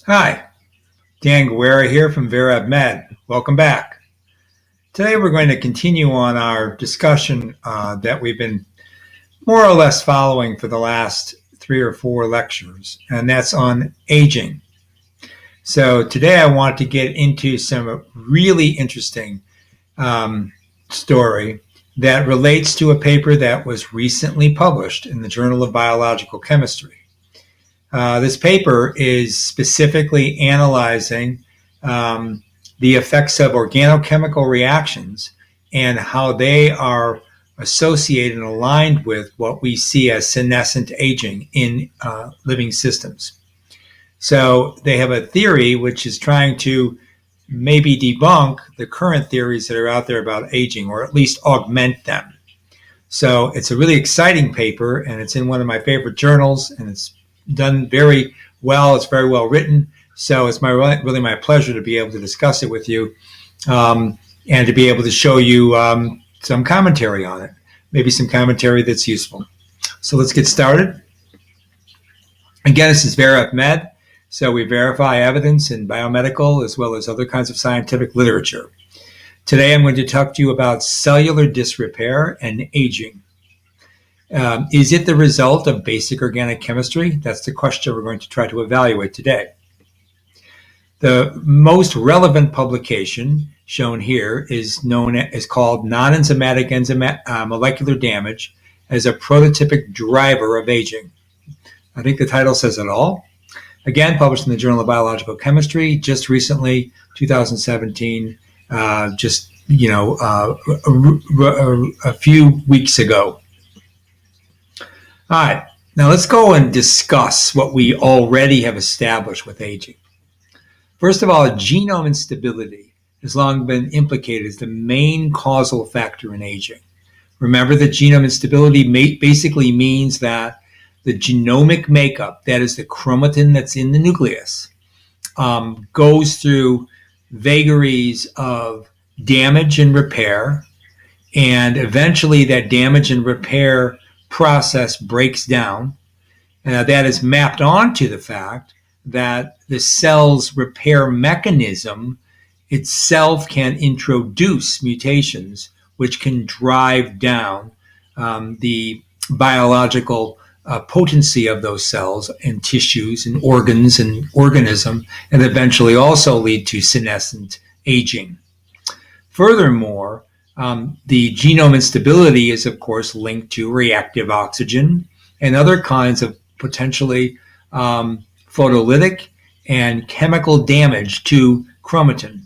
Hi, Dan Guerra here from VerEvMed. Welcome back. Today we're going to continue on our discussion that we've been more or less following for the last 3 or 4 lectures, and that's on aging. So today I want to get into some really interesting story that relates to a paper that was recently published in the Journal of Biological Chemistry. This paper is specifically analyzing the effects of organochemical reactions and how they are associated and aligned with what we see as senescent aging in living systems. So they have a theory which is trying to maybe debunk the current theories that are out there about aging, or at least augment them. So it's a really exciting paper, and it's in one of my favorite journals, and it's done very well. It's very well written. So it's really my pleasure to be able to discuss it with you and to be able to show you some commentary on it, maybe some commentary that's useful. So let's get started. Again, this is VerEvMed. So we verify evidence in biomedical as well as other kinds of scientific literature. Today I'm going to talk to you about cellular disrepair and aging. Is it the result of basic organic chemistry? That's the question we're going to try to evaluate today. The most relevant publication shown here is called Non-Enzymatic Molecular Damage as a Prototypic Driver of Aging. I think the title says it all. Again, published in the Journal of Biological Chemistry just recently, 2017, a few weeks ago. All right, now let's go and discuss what we already have established with aging. First of all, genome instability has long been implicated as the main causal factor in aging. Remember that genome instability basically means that the genomic makeup, that is the chromatin that's in the nucleus, goes through vagaries of damage and repair, and eventually that damage and repair process breaks down. That is mapped onto the fact that the cell's repair mechanism itself can introduce mutations which can drive down the biological potency of those cells and tissues and organs and organism, and eventually also lead to senescent aging. Furthermore, the genome instability is, of course, linked to reactive oxygen and other kinds of potentially photolytic and chemical damage to chromatin.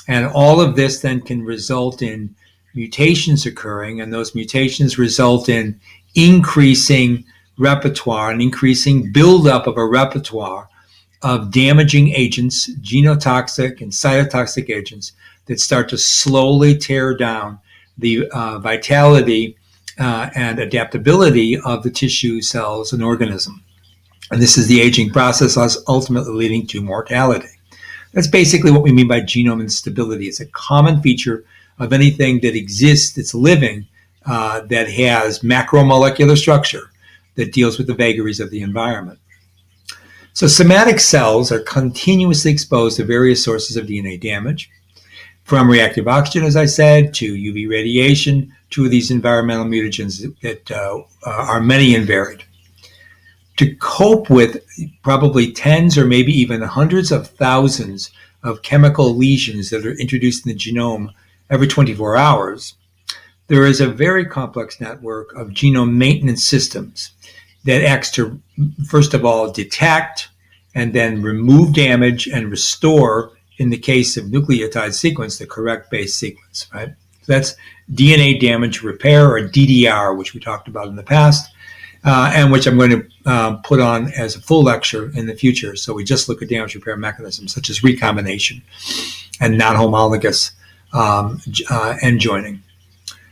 And all of this then can result in mutations occurring, and those mutations result in increasing repertoire and increasing buildup of a repertoire of damaging agents, genotoxic and cytotoxic agents, that start to slowly tear down the vitality and adaptability of the tissue, cells, and organism. And this is the aging process, ultimately leading to mortality. That's basically what we mean by genome instability. It's a common feature of anything that exists, that's living, that has macromolecular structure that deals with the vagaries of the environment. So somatic cells are continuously exposed to various sources of DNA damage, from reactive oxygen, as I said, to UV radiation, to these environmental mutagens that are many and varied. To cope with probably tens or maybe even hundreds of thousands of chemical lesions that are introduced in the genome every 24 hours, there is a very complex network of genome maintenance systems that acts to, first of all, detect and then remove damage and restore, in the case of nucleotide sequence, the correct base sequence, right? So that's DNA damage repair, or DDR, which we talked about in the past, and which I'm going to put on as a full lecture in the future. So we just look at damage repair mechanisms such as recombination and non-homologous end joining.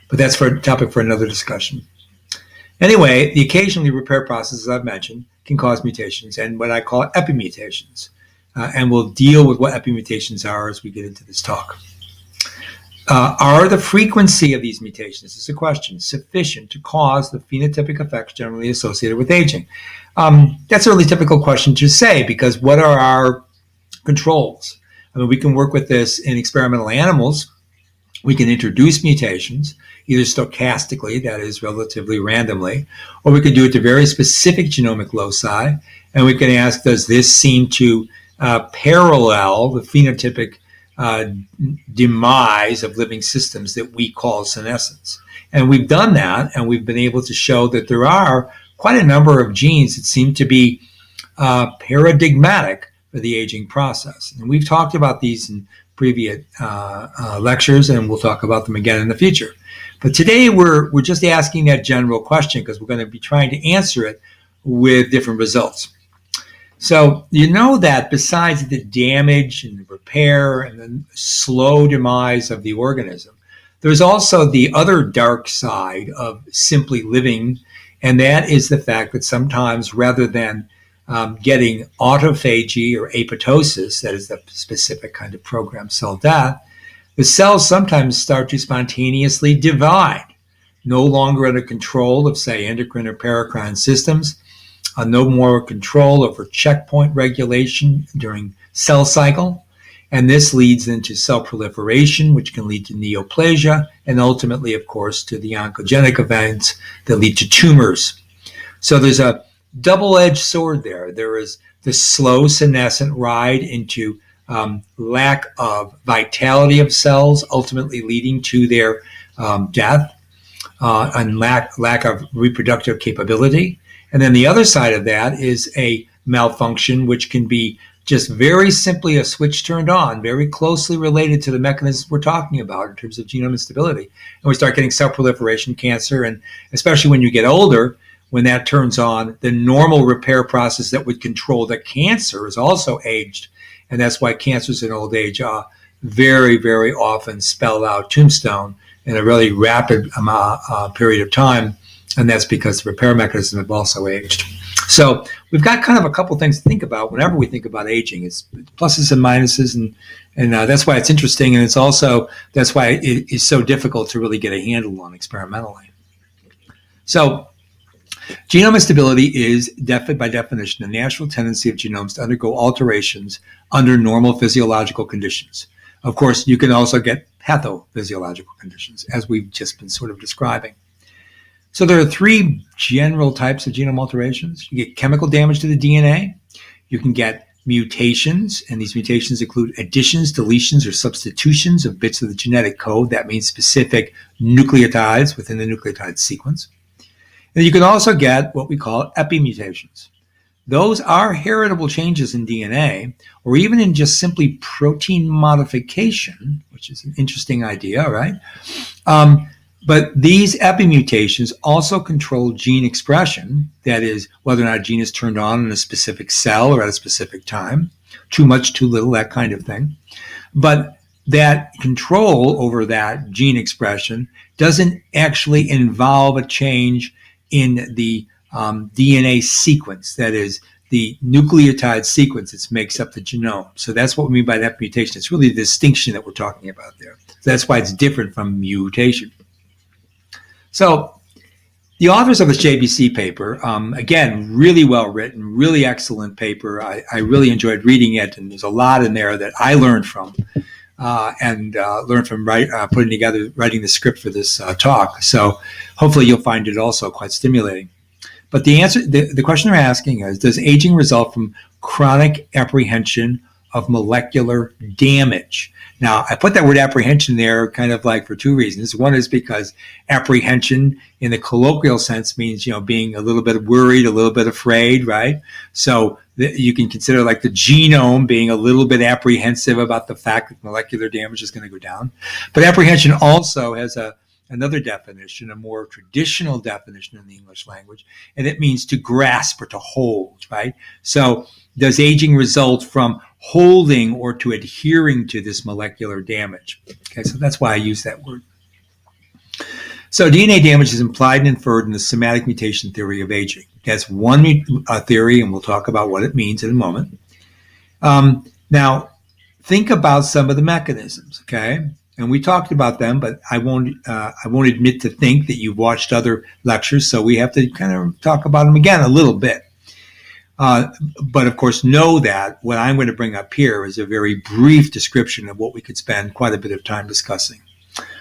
But that's for a topic for another discussion. Anyway, the occasionally repair processes I've mentioned can cause mutations and what I call epimutations. And we'll deal with what epimutations are as we get into this talk. Are the frequency of these mutations, this is a question, sufficient to cause the phenotypic effects generally associated with aging? That's a really typical question to say, because what are our controls. I mean, we can work with this in experimental animals. We can introduce mutations, either stochastically, that is relatively randomly, or we can do it to very specific genomic loci, and we can ask, does this seem to parallel the phenotypic demise of living systems that we call senescence? And we've done that, and we've been able to show that there are quite a number of genes that seem to be paradigmatic for the aging process. And we've talked about these in previous lectures, and we'll talk about them again in the future. But today we're just asking that general question because we're going to be trying to answer it with different results. So you know that besides the damage and the repair and the slow demise of the organism, there's also the other dark side of simply living, and that is the fact that sometimes rather than getting autophagy or apoptosis, that is the specific kind of programmed cell death, the cells sometimes start to spontaneously divide, no longer under control of, say, endocrine or paracrine systems, no more control over checkpoint regulation during cell cycle, and this leads into cell proliferation, which can lead to neoplasia, and ultimately, of course, to the oncogenic events that lead to tumors. So there's a double-edged sword there. There is the slow senescent ride into lack of vitality of cells, ultimately leading to their death and lack of reproductive capability. And then the other side of that is a malfunction, which can be just very simply a switch turned on, very closely related to the mechanisms we're talking about in terms of genome instability. And we start getting cell proliferation, cancer, and especially when you get older, when that turns on, the normal repair process that would control the cancer is also aged. And that's why cancers in old age very, very often spell out tombstone in a really rapid period of time. And that's because the repair mechanisms have also aged. So we've got kind of a couple things to think about whenever we think about aging. It's pluses and minuses, and that's why it's interesting. And it's also, that's why it is so difficult to really get a handle on experimentally. So genome instability is, by definition, the natural tendency of genomes to undergo alterations under normal physiological conditions. Of course, you can also get pathophysiological conditions, as we've just been sort of describing. So there are three general types of genome alterations. You get chemical damage to the DNA. You can get mutations, and these mutations include additions, deletions, or substitutions of bits of the genetic code. That means specific nucleotides within the nucleotide sequence. And you can also get what we call epimutations. Those are heritable changes in DNA, or even in just simply protein modification, which is an interesting idea, right? But these epimutations also control gene expression, that is, whether or not a gene is turned on in a specific cell or at a specific time, too much, too little, that kind of thing. But that control over that gene expression doesn't actually involve a change in the DNA sequence, that is, the nucleotide sequence that makes up the genome. So that's what we mean by an epimutation. It's really the distinction that we're talking about there. So that's why it's different from mutation. So the authors of this JBC paper, again, really well written, really excellent paper. I really enjoyed reading it, and there's a lot in there that I learned from and learned from putting together, writing the script for this talk. So hopefully you'll find it also quite stimulating. But the answer, the question they're asking is, does aging result from chronic apprehension of molecular damage? Now, I put that word apprehension there kind of like for two reasons. One is because apprehension in the colloquial sense means, being a little bit worried, a little bit afraid, right? So you can consider like the genome being a little bit apprehensive about the fact that molecular damage is going to go down. But apprehension also has another definition, a more traditional definition in the English language, and it means to grasp or to hold, right? So does aging result from holding or to adhering to this molecular damage? Okay, so that's why I use that word. So DNA damage is implied and inferred in the somatic mutation theory of aging. That's one theory, and we'll talk about what it means in a moment. Now, think about some of the mechanisms, okay? And we talked about them, but I won't admit to think that you've watched other lectures, so we have to kind of talk about them again a little bit. But of course, know that what I'm going to bring up here is a very brief description of what we could spend quite a bit of time discussing.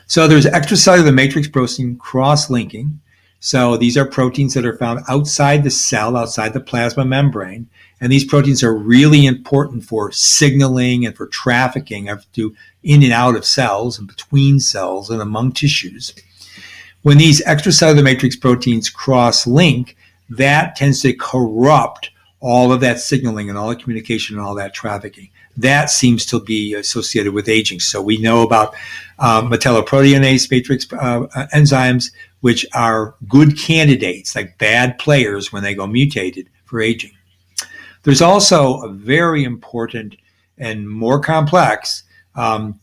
So there's extracellular matrix protein cross-linking. So these are proteins that are found outside the cell, outside the plasma membrane. And these proteins are really important for signaling and for trafficking in and out of cells and between cells and among tissues. When these extracellular matrix proteins cross-link, that tends to corrupt all of that signaling and all the communication and all that trafficking. That seems to be associated with aging. So we know about metalloproteinase matrix enzymes, which are good candidates, like bad players when they go mutated for aging. There's also a very important and more complex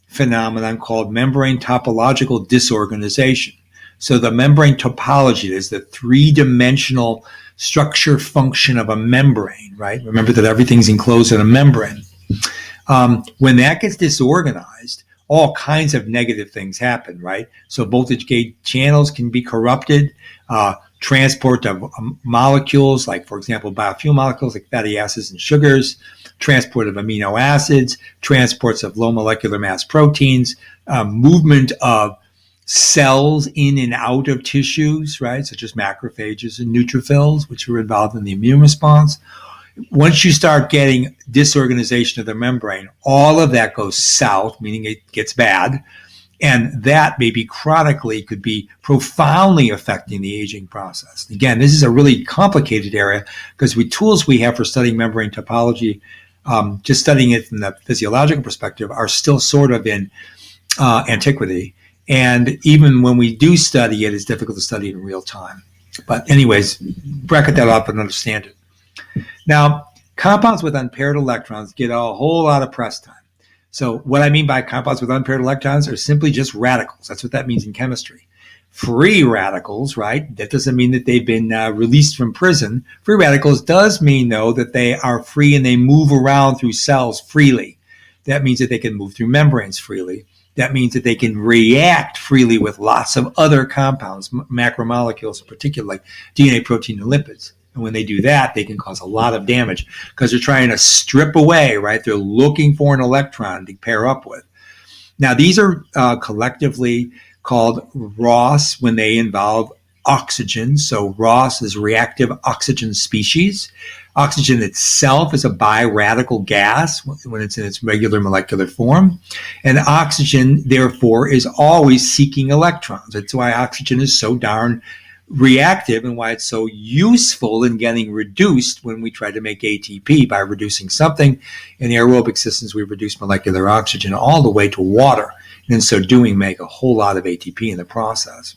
phenomenon called membrane topological disorganization. So the membrane topology is the three-dimensional structure function of a membrane, right? Remember that everything's enclosed in a membrane. When that gets disorganized, all kinds of negative things happen, right? So voltage gate channels can be corrupted, transport of molecules, like, for example, biofuel molecules like fatty acids and sugars, transport of amino acids, transports of low molecular mass proteins, movement of cells in and out of tissues, right, such as macrophages and neutrophils, which are involved in the immune response. Once you start getting disorganization of the membrane, all of that goes south, meaning it gets bad, and that maybe chronically could be profoundly affecting the aging process. Again, this is a really complicated area because with tools we have for studying membrane topology, just studying it from the physiological perspective, are still sort of in antiquity. And even when we do study it, it's difficult to study it in real time. But anyways, bracket that up and understand it. Now, compounds with unpaired electrons get a whole lot of press time. So what I mean by compounds with unpaired electrons are simply just radicals. That's what that means in chemistry. Free radicals, right? That doesn't mean that they've been released from prison. Free radicals does mean, though, that they are free and they move around through cells freely. That means that they can move through membranes freely. That means that they can react freely with lots of other compounds, macromolecules in particular, like DNA, protein, and lipids. And when they do that, they can cause a lot of damage because they're trying to strip away, right? They're looking for an electron to pair up with. Now, these are collectively called ROS when they involve oxygen. So ROS is reactive oxygen species. Oxygen itself is a biradical gas when it's in its regular molecular form. And oxygen, therefore, is always seeking electrons. That's why oxygen is so darn reactive and why it's so useful in getting reduced when we try to make ATP by reducing something. In the aerobic systems, we reduce molecular oxygen all the way to water. And in so doing, make a whole lot of ATP in the process.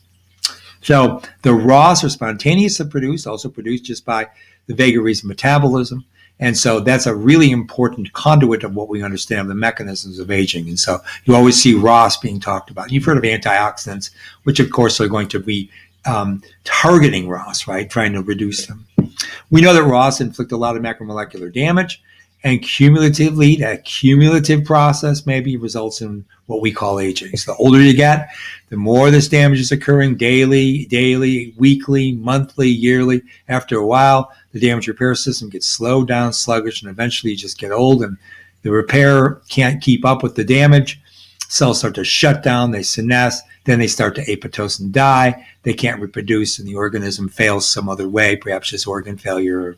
So the ROS are spontaneously produced, also produced just by the vagaries of metabolism. And so that's a really important conduit of what we understand of the mechanisms of aging. And so you always see ROS being talked about. You've heard of antioxidants, which of course are going to be targeting ROS, right? Trying to reduce them. We know that ROS inflict a lot of macromolecular damage, and cumulatively, that cumulative process maybe results in what we call aging. So the older you get, the more this damage is occurring daily, weekly, monthly, yearly. After a while, the damage repair system gets slowed down, sluggish, and eventually you just get old and the repair can't keep up with the damage. Cells start to shut down, they senesce, then they start to apoptose and die. They can't reproduce, and the organism fails some other way, perhaps just organ failure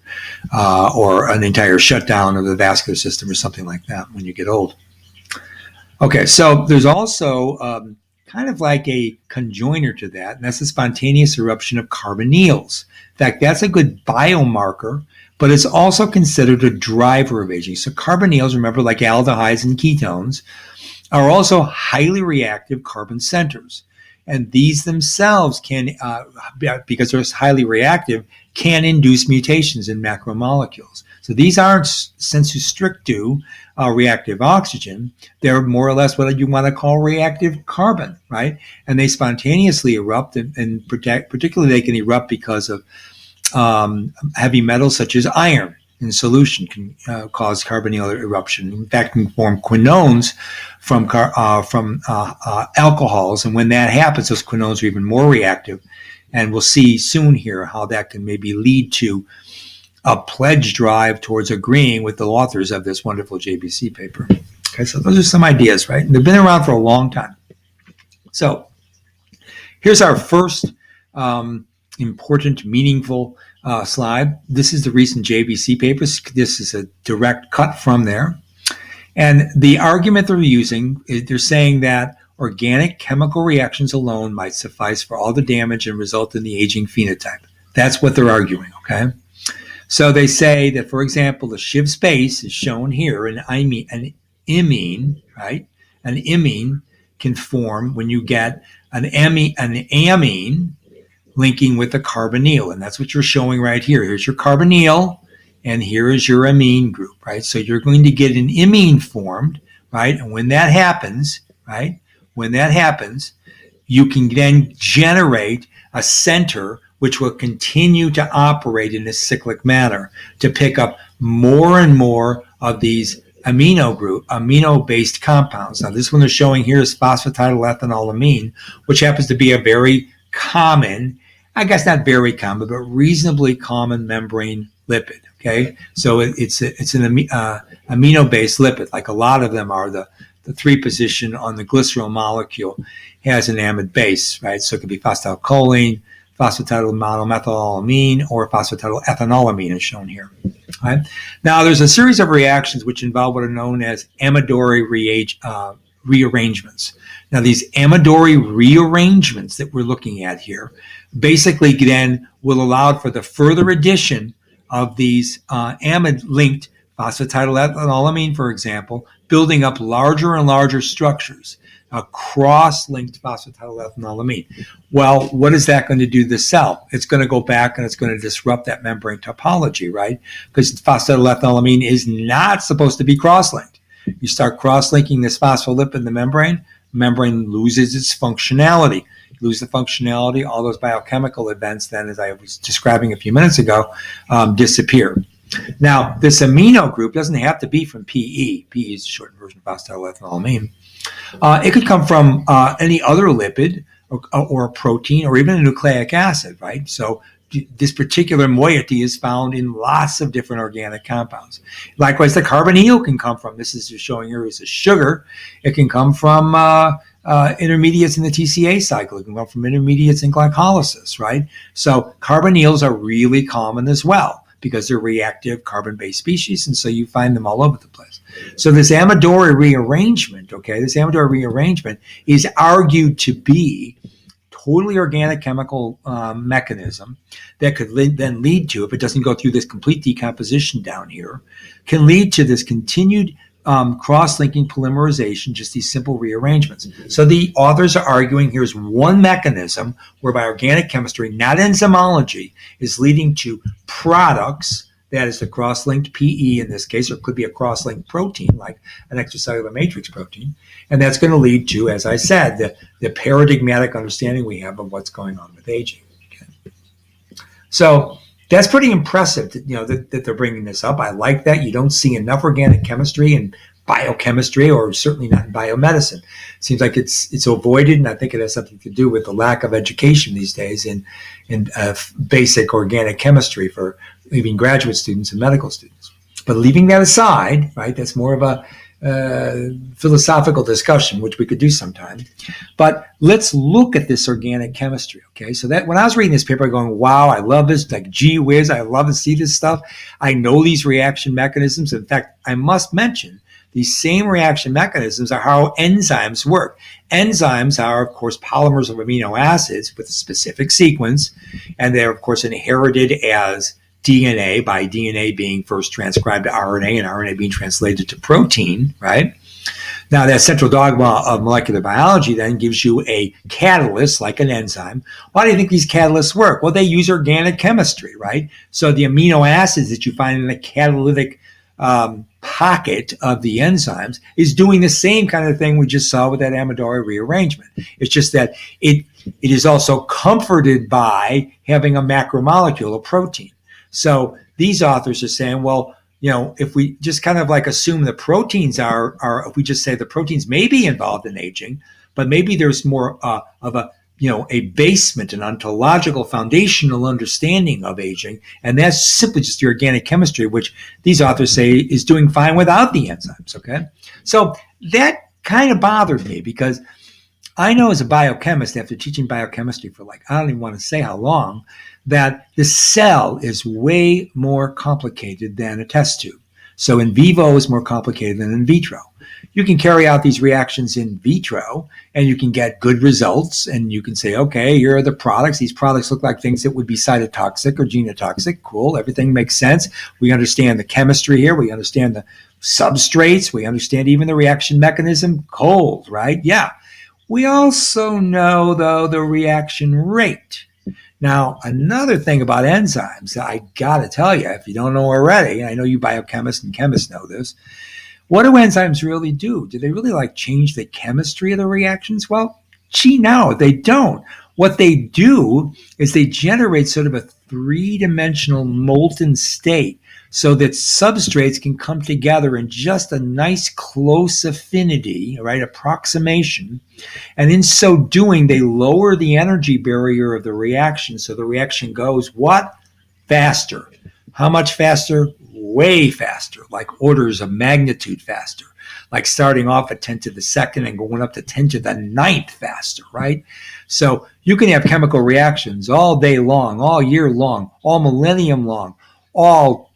or an entire shutdown of the vascular system or something like that when you get old. Okay, so there's also kind of like a conjoiner to that, and that's the spontaneous eruption of carbonyls. In fact, that's a good biomarker, but it's also considered a driver of aging. So carbonyls, remember, like aldehydes and ketones, are also highly reactive carbon centers. And these themselves can, because they're highly reactive, can induce mutations in macromolecules. So these aren't sensu stricto reactive oxygen. They're more or less what you want to call reactive carbon, right? And they spontaneously erupt, and particularly they can erupt because of heavy metals such as iron in solution can cause carbonyl eruption. In fact, can form quinones from alcohols, and when that happens, those quinones are even more reactive. And we'll see soon here how that can maybe lead to a pledge drive towards agreeing with the authors of this wonderful JBC paper. Okay, so those are some ideas, right? And they've been around for a long time. So here's our first important, meaningful slide. This is the recent JBC papers. This is a direct cut from there. And the argument they're using, they're saying that organic chemical reactions alone might suffice for all the damage and result in the aging phenotype. That's what they're arguing, okay? So they say that, for example, the Schiff space is shown here, an imine, right? An imine can form when you get an amine linking with a carbonyl, and that's what you're showing right here. Here's your carbonyl, and here is your amine group, right? So you're going to get an imine formed, right? And when that happens, right? When that happens, you can then generate a center which will continue to operate in a cyclic manner to pick up more and more of these amino-based compounds. Now, this one they're showing here is phosphatidylethanolamine, which happens to be a very common, I guess not very common, but reasonably common membrane lipid. Okay, so it's an amino-based lipid, like a lot of them are. The 3 position on the glycerol molecule has an amide base, right? So it could be phosphatidylcholine, phosphatidylmonomethylamine, or phosphatidylethanolamine is shown here. Right? Now, there's a series of reactions which involve what are known as amidori rearrangements. Now, these amidori rearrangements that we're looking at here basically then will allow for the further addition of these amide-linked phosphatidylethanolamine, for example, building up larger and larger structures, a cross-linked phosphatidylethanolamine. Well, what is that going to do to the cell? It's going to go back and it's going to disrupt that membrane topology, right? Because phosphatidylethanolamine is not supposed to be cross-linked. You start cross-linking this phospholipid in the membrane loses its functionality. You lose the functionality, all those biochemical events then, as I was describing a few minutes ago, disappear. Now, this amino group doesn't have to be from PE. PE is a shortened version of phosphatidylethanolamine. It could come from any other lipid or a protein or even a nucleic acid, right? So this particular moiety is found in lots of different organic compounds. Likewise, the carbonyl can come from, this is just showing here is a sugar. It can come from intermediates in the TCA cycle. It can come from intermediates in glycolysis, right? So carbonyls are really common as well, because they're reactive carbon-based species, and so you find them all over the place. So this amidori rearrangement, okay, this amidori rearrangement is argued to be totally organic chemical mechanism that could then lead to, if it doesn't go through this complete decomposition down here, can lead to this continued cross-linking polymerization, just these simple rearrangements. So the authors are arguing here's one mechanism whereby organic chemistry, not enzymology, is leading to products, that is the cross-linked PE in this case, or it could be a cross-linked protein like an extracellular matrix protein, and that's going to lead to, as I said, the paradigmatic understanding we have of what's going on with aging. Okay. So that's pretty impressive that they're bringing this up. I like that. You don't see enough organic chemistry in biochemistry, or certainly not in biomedicine. It seems like it's avoided, and I think it has something to do with the lack of education these days in basic organic chemistry for even graduate students and medical students. But leaving that aside, right, that's more of a philosophical discussion, which we could do sometime. But let's look at this organic chemistry, okay? So that when I was reading this paper, I'm going, wow, I love this, like, gee whiz, I love to see this stuff. I know these reaction mechanisms. In fact, I must mention, these same reaction mechanisms are how enzymes work. Enzymes are, of course, polymers of amino acids with a specific sequence, and they're, of course, inherited as DNA, by DNA being first transcribed to RNA and RNA being translated to protein, right? Now, that central dogma of molecular biology then gives you a catalyst, like an enzyme. Why do you think these catalysts work? Well, they use organic chemistry, right? So the amino acids that you find in the catalytic pocket of the enzymes is doing the same kind of thing we just saw with that amidori rearrangement. It's just that it is also comforted by having a macromolecule, a protein. So these authors are saying, well, if we just kind of like assume the proteins are if we just say the proteins may be involved in aging, but maybe there's more of a a basement, an ontological foundational understanding of aging, and that's simply just the organic chemistry, which these authors say is doing fine without the enzymes, okay? So that kind of bothered me because I know as a biochemist, after teaching biochemistry for I don't even want to say how long, that the cell is way more complicated than a test tube. So in vivo is more complicated than in vitro. You can carry out these reactions in vitro and you can get good results and you can say, okay, here are the products. These products look like things that would be cytotoxic or genotoxic. Cool. Everything makes sense. We understand the chemistry here. We understand the substrates. We understand even the reaction mechanism. Cold, right? Yeah. We also know, though, the reaction rate. Now, another thing about enzymes, I got to tell you, if you don't know already, I know you biochemists and chemists know this, what do enzymes really do? Do they really change the chemistry of the reactions? Well, gee, no, they don't. What they do is they generate sort of a three-dimensional molten state so that substrates can come together in just a nice close affinity, right, approximation. And in so doing, they lower the energy barrier of the reaction. So the reaction goes what? Faster. How much faster? Way faster, like orders of magnitude faster, like starting off at 10 to the second and going up to 10 to the ninth faster, right? So you can have chemical reactions all day long, all year long, all millennium long, all,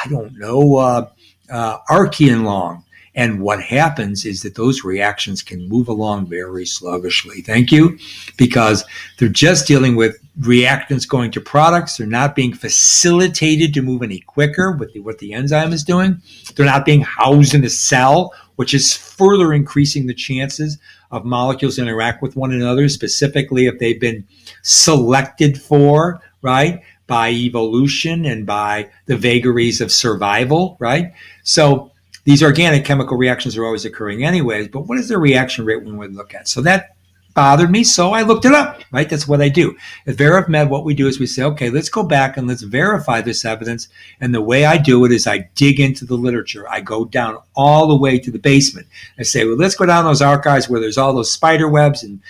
I don't know, Archean long. And what happens is that those reactions can move along very sluggishly. Thank you. Because they're just dealing with reactants going to products. They're not being facilitated to move any quicker with what the enzyme is doing. They're not being housed in the cell, which is further increasing the chances of molecules to interact with one another, specifically if they've been selected for, right, by evolution and by the vagaries of survival, right? So these organic chemical reactions are always occurring anyways, but what is the reaction rate when we look at? So that bothered me, so I looked it up, right? That's what I do. At VerEvMed, what we do is we say, okay, let's go back and let's verify this evidence. And the way I do it is I dig into the literature. I go down all the way to the basement. I say, well, let's go down those archives where there's all those spider webs and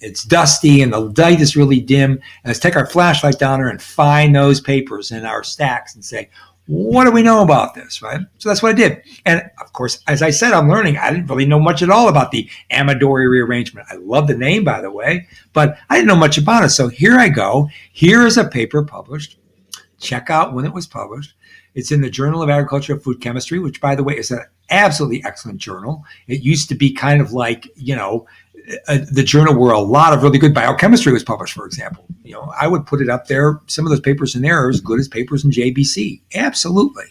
it's dusty and the light is really dim. And let's take our flashlight down there and find those papers in our stacks and say, what do we know about this, right? So that's what I did. And of course, as I said, I'm learning. I didn't really know much at all about the Amadori rearrangement. I love the name, by the way, but I didn't know much about it. So here I go. Here is a paper published. Check out when it was published. It's in the Journal of Agriculture and Food Chemistry, which, by the way, is an absolutely excellent journal. It used to be kind of like, the journal where a lot of really good biochemistry was published, for example. I would put it up there. Some of those papers in there are as good as papers in JBC. Absolutely.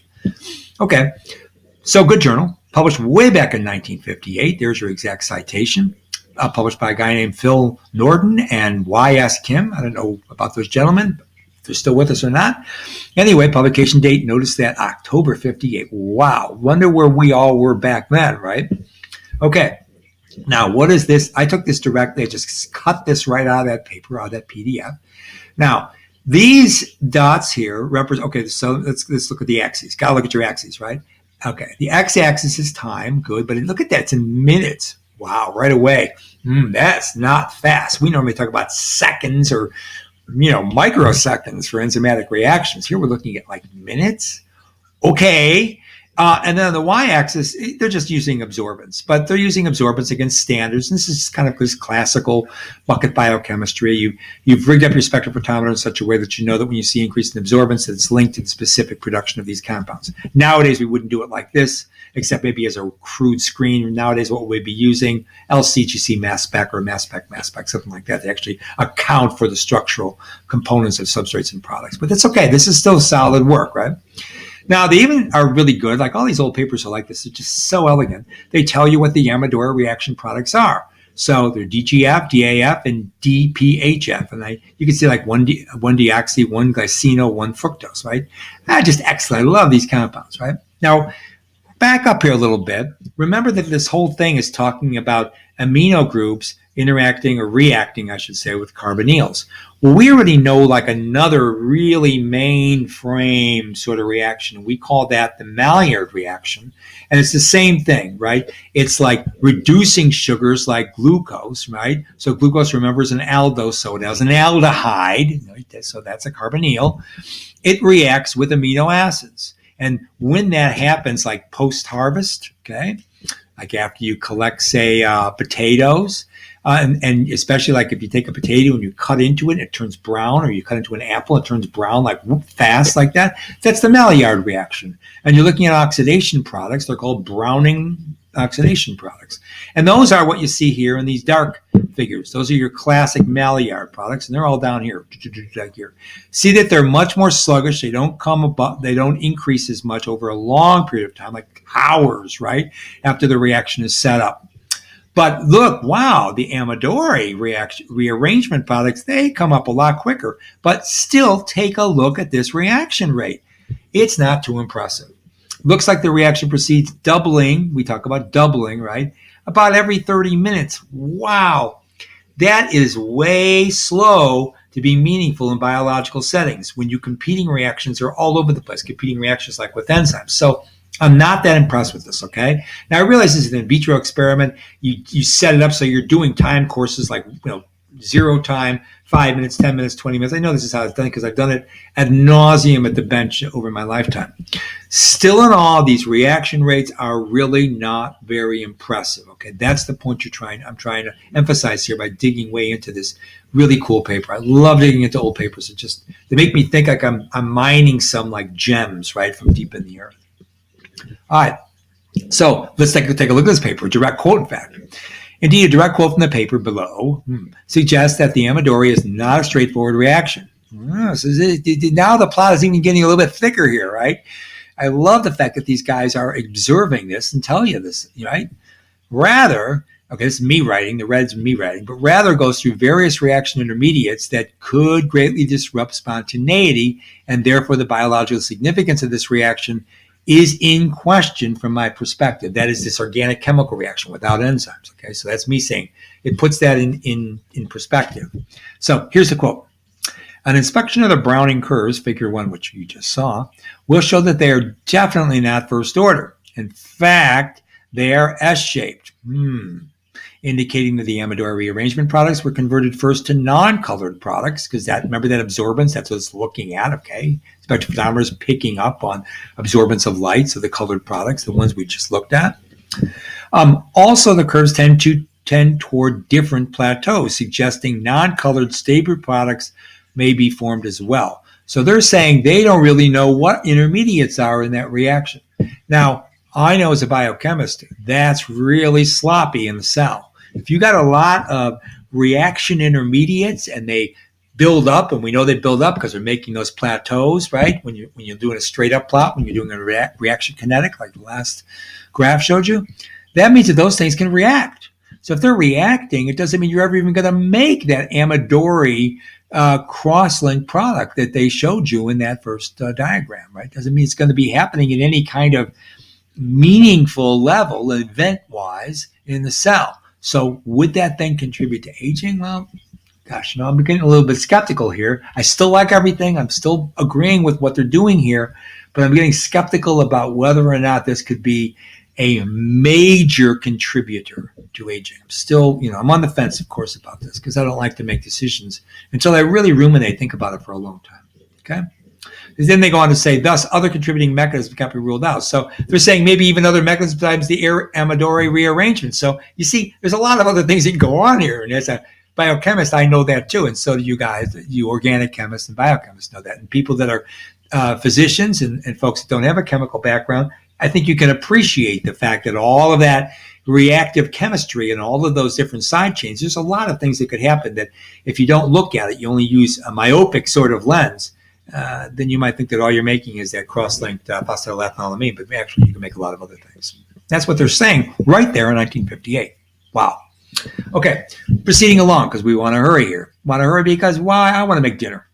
Okay. So good journal. Published way back in 1958. There's your exact citation. Published by a guy named Phil Norden and Y.S. Kim. I don't know about those gentlemen, if they're still with us or not. Anyway, publication date, notice that October 58. Wow. Wonder where we all were back then, right? Okay. Now, what is this? I took this directly. I just cut this right out of that paper, out of that PDF. Now, these dots here represent, okay, so let's look at the axes. Got to look at your axes, right? Okay, the x-axis is time, good, but look at that, it's in minutes. Wow, right away. That's not fast. We normally talk about seconds or, microseconds for enzymatic reactions. Here we're looking at minutes. Okay. And then on the y-axis, they're just using absorbance, but they're using absorbance against standards. And this is kind of this classical bucket biochemistry. You've rigged up your spectrophotometer in such a way that you know that when you see increase in absorbance, that it's linked to the specific production of these compounds. Nowadays, we wouldn't do it like this, except maybe as a crude screen. Nowadays, what we'd be using, LCGC mass spec or mass spec, something like that, to actually account for the structural components of substrates and products. But that's okay. This is still solid work, right? Now, they even are really good. Like all these old papers are like this. They're just so elegant. They tell you what the Amadori reaction products are. So they're DGF, DAF, and DPHF. And you can see one deoxy, one glycino, one fructose, right? Just excellent. I love these compounds, right? Now, Back up here a little bit. Remember that this whole thing is talking about amino groups interacting or reacting, I should say, with carbonyls. Well, we already know like another really mainframe sort of reaction. We call that the Maillard reaction. And it's the same thing, right? It's like reducing sugars like glucose, right? So glucose, remember, is an aldose, so it has an aldehyde, right? So that's a carbonyl. It reacts with amino acids. And when that happens, like post-harvest, okay, like after you collect, say, potatoes, and especially like if you take a potato and you cut into it, it turns brown, or you cut into an apple, it turns brown like fast like that. That's the Maillard reaction. And you're looking at oxidation products. They're called browning oxidation products. And those are what you see here in these dark figures. Those are your classic Maillard products, and they're all down here. See that they're much more sluggish. They don't increase as much over a long period of time, like hours, right, after the reaction is set up. But look, wow, the Amadori rearrangement products, they come up a lot quicker. But still, take a look at this reaction rate. It's not too impressive. Looks like the reaction proceeds doubling. We talk about doubling, right? About every 30 minutes. Wow. That is way slow to be meaningful in biological settings when competing reactions are all over the place, competing reactions like with enzymes. So I'm not that impressed with this, okay? Now, I realize this is an in vitro experiment. You set it up so you're doing time courses like, 0 time, 5 minutes, 10 minutes, 20 minutes. I know this is how it's done because I've done it ad nauseum at the bench over my lifetime. Still in all, these reaction rates are really not very impressive, okay? That's the point I'm trying to emphasize here by digging way into this really cool paper. I love digging into old papers. They make me think like I'm mining some like gems, right, from deep in the earth. All right, so let's take a look at this paper, a direct quote, in fact. Indeed, a direct quote from the paper below suggests that the Amadori is not a straightforward reaction. So now the plot is even getting a little bit thicker here, right? I love the fact that these guys are observing this and tell you this, right? Rather, okay, this is me writing, the red's me writing, but rather goes through various reaction intermediates that could greatly disrupt spontaneity, and therefore the biological significance of this reaction is in question from my perspective. That is this organic chemical reaction without enzymes. Okay, so that's me saying it puts that in perspective. So here's the quote. An inspection of the Browning curves, figure 1, which you just saw, will show that they are definitely not first order. In fact, they are S-shaped, indicating that the Amadori rearrangement products were converted first to non-colored products, because remember that absorbance, that's what it's looking at, okay? Spectrophotometer is picking up on absorbance of light, so the colored products, the ones we just looked at. Also, the curves tend toward different plateaus, suggesting non-colored stable products may be formed as well. So they're saying they don't really know what intermediates are in that reaction. Now, I know as a biochemist, that's really sloppy in the cell. If you got a lot of reaction intermediates and they build up, and we know they build up because they're making those plateaus, right? When you're doing a straight up plot, when you're doing a reaction kinetic, like the last graph showed you, that means that those things can react. So if they're reacting, it doesn't mean you're ever even going to make that Amadori cross-link product that they showed you in that first diagram, right? Doesn't mean it's going to be happening at any kind of meaningful level, event-wise, in the cell. So would that then contribute to aging? Well, gosh, I'm getting a little bit skeptical here. I still like everything. I'm still agreeing with what they're doing here, but I'm getting skeptical about whether or not this could be a major contributor to aging. I'm still, I'm on the fence, of course, about this because I don't like to make decisions until I really ruminate, think about it for a long time, okay? And then they go on to say, thus, other contributing mechanisms can't be ruled out. So they're saying maybe even other mechanisms besides the Amadori rearrangement. So you see, there's a lot of other things that can go on here. And as a biochemist, I know that too. And so do you guys, you organic chemists and biochemists know that. And people that are physicians and folks that don't have a chemical background, I think you can appreciate the fact that all of that reactive chemistry and all of those different side chains, there's a lot of things that could happen that if you don't look at it, you only use a myopic sort of lens, then you might think that all you're making is that cross-linked phosphoethylethylamine, but actually you can make a lot of other things. That's what they're saying right there in 1958. Wow. Okay, proceeding along because we want to hurry here. Want to hurry because, why? I want to make dinner.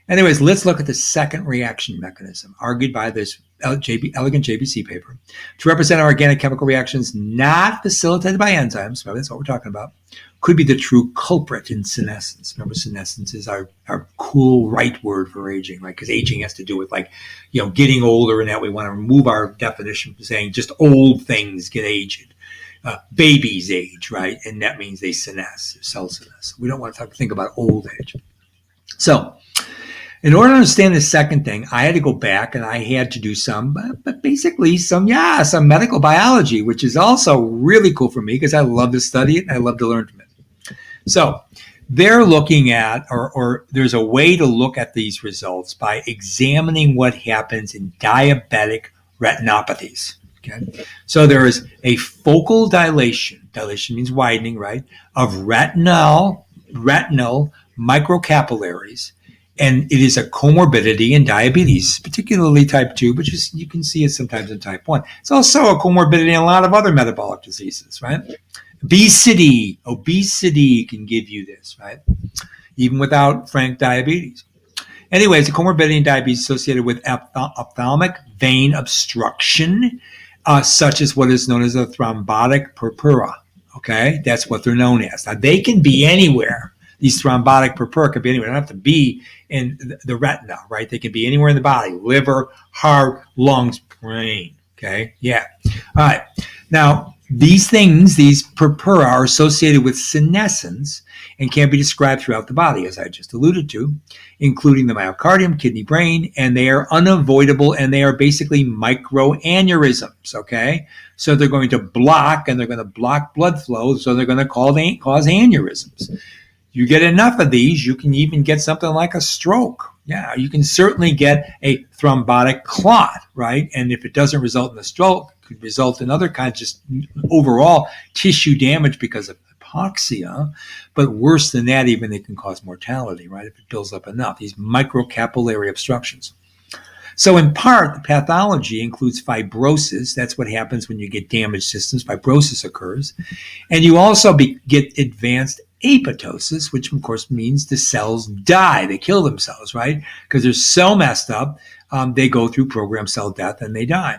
Anyways, let's look at the second reaction mechanism argued by this elegant JBC paper, to represent organic chemical reactions not facilitated by enzymes, remember that's what we're talking about, could be the true culprit in senescence. Remember, senescence is our cool right word for aging, right? Because aging has to do with getting older, and that we want to remove our definition from saying just old things get aged. Babies age, right? And that means they senesce, cell senesce. We don't want to think about old age. So, in order to understand the second thing, I had to go back and I had to do some medical biology, which is also really cool for me because I love to study it and I love to learn from it. So they're looking at, or there's a way to look at these results by examining what happens in diabetic retinopathies. Okay. So there is a focal dilation. Dilation means widening, right? Of retinal microcapillaries. And it is a comorbidity in diabetes, particularly type 2, but you can see it sometimes in type 1. It's also a comorbidity in a lot of other metabolic diseases, right? Obesity can give you this, right? Even without frank diabetes. Anyway, it's a comorbidity in diabetes associated with ophthalmic vein obstruction, such as what is known as a thrombotic purpura, okay? That's what they're known as. Now, they can be anywhere. These thrombotic purpura can be anywhere. They don't have to be in the retina, right? They can be anywhere in the body, liver, heart, lungs, brain, okay? Yeah. All right. Now, these purpura are associated with senescence and can be described throughout the body, as I just alluded to, including the myocardium, kidney, brain, and they are unavoidable, and they are basically microaneurysms, okay? So they're going to block blood flow, so they're going to cause aneurysms. You get enough of these, you can even get something like a stroke. Yeah, you can certainly get a thrombotic clot, right? And if it doesn't result in a stroke, it could result in other kinds, just overall tissue damage because of hypoxia. But worse than that, even it can cause mortality, right? If it builds up enough, these microcapillary obstructions. So in part, the pathology includes fibrosis. That's what happens when you get damaged systems. Fibrosis occurs. And you also get advanced apoptosis, which of course means the cells die. They kill themselves, right? Because they're so messed up, they go through programmed cell death and they die.